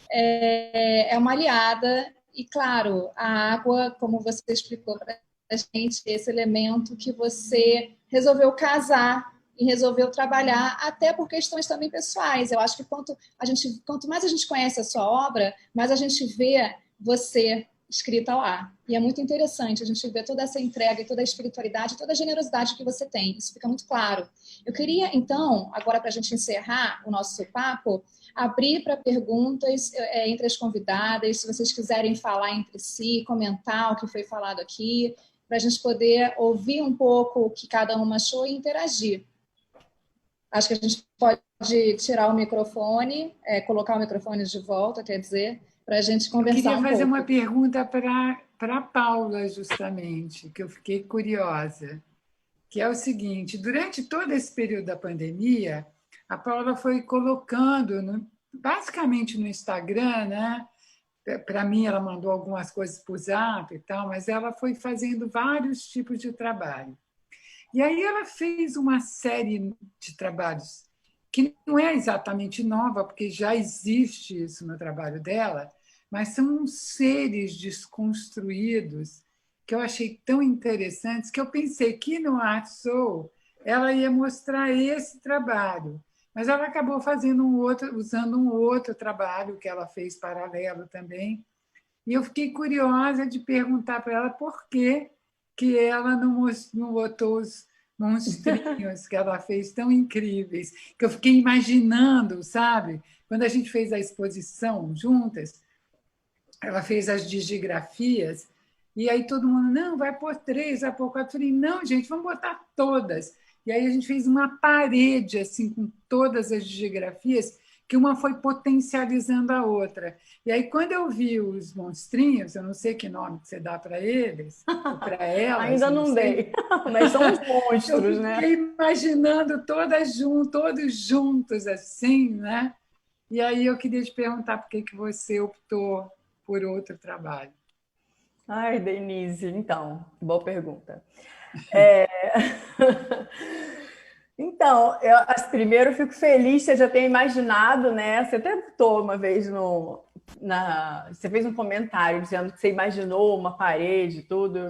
É uma aliada. E, claro, a água, como você explicou para a gente, esse elemento que você resolveu casar e resolveu trabalhar, até por questões também pessoais. Eu acho que quanto mais a gente conhece a sua obra, mais a gente vê você escrita lá. E é muito interessante a gente ver toda essa entrega, toda a espiritualidade, toda a generosidade que você tem. Isso fica muito claro. Eu queria, então, agora para a gente encerrar o nosso papo, abrir para perguntas entre as convidadas, se vocês quiserem falar entre si, comentar o que foi falado aqui, para a gente poder ouvir um pouco o que cada uma achou e interagir. Acho que a gente pode tirar o microfone, colocar o microfone de volta, quer dizer, para a gente conversar um pouco. Eu queria fazer uma pergunta para a Paula, justamente, que eu fiquei curiosa, que é o seguinte: durante todo esse período da pandemia, a Paula foi colocando, basicamente no Instagram, né? Para mim, ela mandou algumas coisas para o Zap e tal, mas ela foi fazendo vários tipos de trabalho. E aí ela fez uma série de trabalhos que não é exatamente nova, porque já existe isso no trabalho dela, mas são seres desconstruídos que eu achei tão interessantes que eu pensei que no Art Soul ela ia mostrar esse trabalho, mas ela acabou fazendo usando um outro trabalho que ela fez paralelo também. E eu fiquei curiosa de perguntar para ela por que ela não botou os monstrinhos que ela fez tão incríveis, que eu fiquei imaginando, sabe? Quando a gente fez a exposição juntas, ela fez as digigrafias, e aí todo mundo, não, vai pôr 3, vai pôr 4. Eu falei, não, gente, vamos botar todas. E aí a gente fez uma parede assim com todas as digigrafias, que uma foi potencializando a outra. E aí, quando eu vi os monstrinhos, eu não sei que nome que você dá para eles, para elas. Ainda não dei, mas são os monstros, né? Eu fiquei imaginando todos juntos, assim, né? E aí eu queria te perguntar por que você optou por outro trabalho. Ai, Denise, então, boa pergunta. Então, primeiro eu fico feliz, você já tem imaginado, né? Você até botou uma vez você fez um comentário dizendo que você imaginou uma parede, tudo.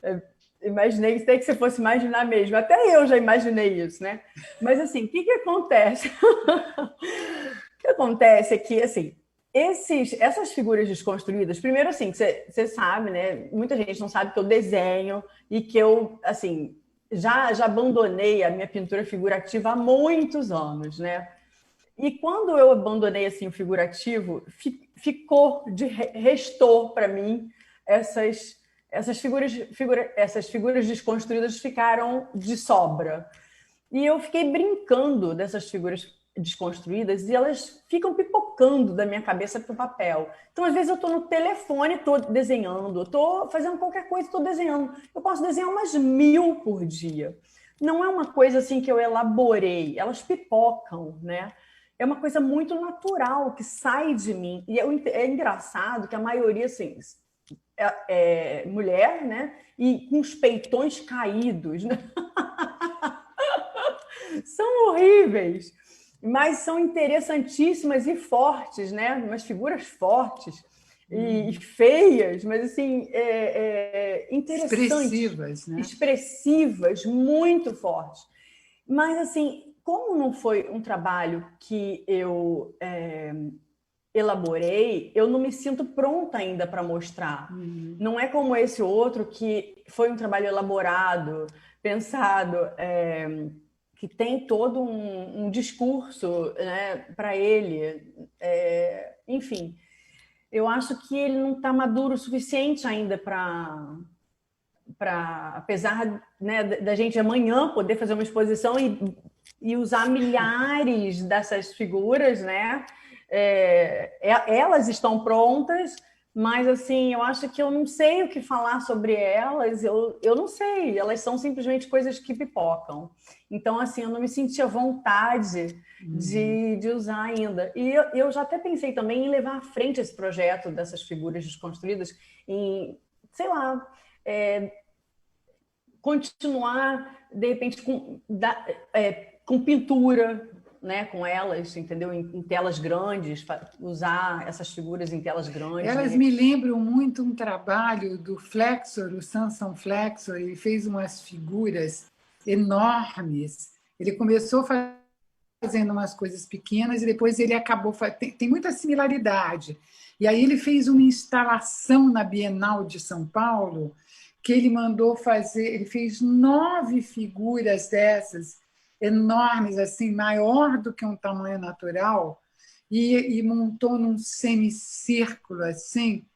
Eu imaginei que você fosse imaginar mesmo. Até eu já imaginei isso, né? Mas assim, o que acontece? O que acontece é que, assim, essas figuras desconstruídas, primeiro assim, você sabe, né? Muita gente não sabe que eu desenho e que eu, assim, já abandonei a minha pintura figurativa há muitos anos, né? E quando eu abandonei assim o figurativo, restou para mim essas figuras desconstruídas ficaram de sobra. E eu fiquei brincando dessas figuras desconstruídas e elas ficam pipocando da minha cabeça para o papel. Então, às vezes, eu estou no telefone, estou desenhando, estou fazendo qualquer coisa, estou desenhando. Eu posso desenhar umas 1000 por dia. Não é uma coisa assim que eu elaborei, elas pipocam, né? É uma coisa muito natural que sai de mim. E é engraçado que a maioria, assim, é mulher, né? E com os peitões caídos, né? São horríveis, mas são interessantíssimas e fortes, né? Umas figuras fortes e feias, mas assim, interessantes. Expressivas, né? Expressivas, muito fortes. Mas assim, como não foi um trabalho que eu elaborei, eu não me sinto pronta ainda para mostrar. Não é como esse outro que foi um trabalho elaborado, pensado, que tem todo um discurso, né, para ele. Enfim, eu acho que ele não está maduro o suficiente ainda para, apesar, né, da gente amanhã poder fazer uma exposição e usar milhares dessas figuras, né? Elas estão prontas, mas assim, eu acho que eu não sei o que falar sobre elas, eu não sei, elas são simplesmente coisas que pipocam. Então, assim, eu não me senti à vontade de usar ainda. E eu já até pensei também em levar à frente esse projeto dessas figuras desconstruídas, em, sei lá, continuar, de repente, com pintura, né, com elas, entendeu? Em telas grandes, usar essas figuras em telas grandes. Elas me lembram muito um trabalho do Flexor, o Samson Flexor. Ele fez umas figuras enormes. Ele começou fazendo umas coisas pequenas e depois ele acabou... Tem muita similaridade. E aí ele fez uma instalação na Bienal de São Paulo que ele mandou fazer... Ele fez 9 figuras dessas, enormes, assim, maior do que um tamanho natural, e montou num semicírculo, assim,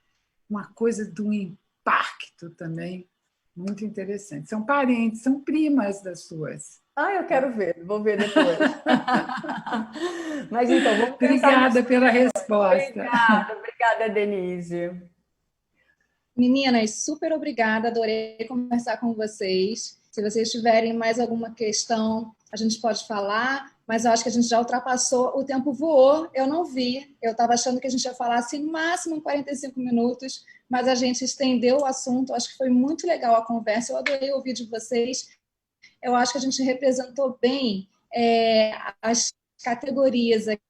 uma coisa de um impacto também muito interessante. São parentes, são primas das suas. Eu quero ver, vou ver depois. Mas então, vamos Obrigada pela resposta. Obrigada, Denise. Meninas, super obrigada, adorei conversar com vocês. Se vocês tiverem mais alguma questão, a gente pode falar, mas eu acho que a gente já ultrapassou, o tempo voou, eu não vi, eu estava achando que a gente ia falar assim, máximo 45 minutos, mas a gente estendeu o assunto, acho que foi muito legal a conversa, eu adorei ouvir de vocês, eu acho que a gente representou bem as categorias aqui,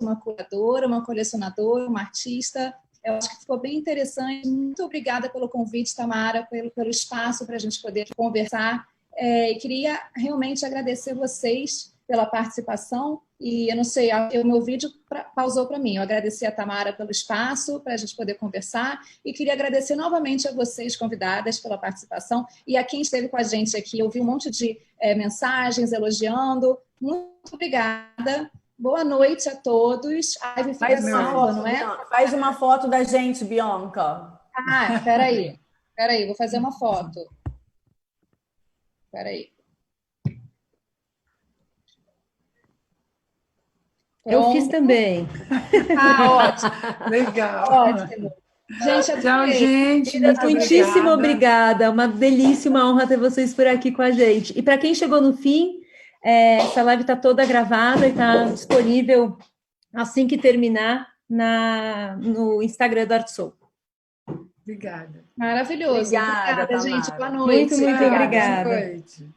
uma curadora, uma colecionadora, uma artista. Eu acho que ficou bem interessante. Muito obrigada pelo convite, Tamara, pelo espaço para a gente poder conversar. E queria realmente agradecer vocês pela participação. E eu não sei, o meu vídeo pausou para mim. Eu agradeci a Tamara pelo espaço para a gente poder conversar. E queria agradecer novamente a vocês, convidadas, pela participação. E a quem esteve com a gente aqui. Eu vi um monte de mensagens elogiando. Muito obrigada. Boa noite a todos. Faz uma foto, não é? Faz uma foto da gente, Bianca. Peraí, vou fazer uma foto. Peraí. Eu fiz também. Ótimo. Legal. Ótimo. Gente, tchau, gente. Muitíssimo obrigada. Uma delícia, uma honra ter vocês por aqui com a gente. E para quem chegou no fim, essa live está toda gravada e está disponível assim que terminar no Instagram do Arte Soul. Obrigada. Maravilhoso. Obrigada, gente. Tamara. Boa noite. Muito Tchau, obrigada. boa noite.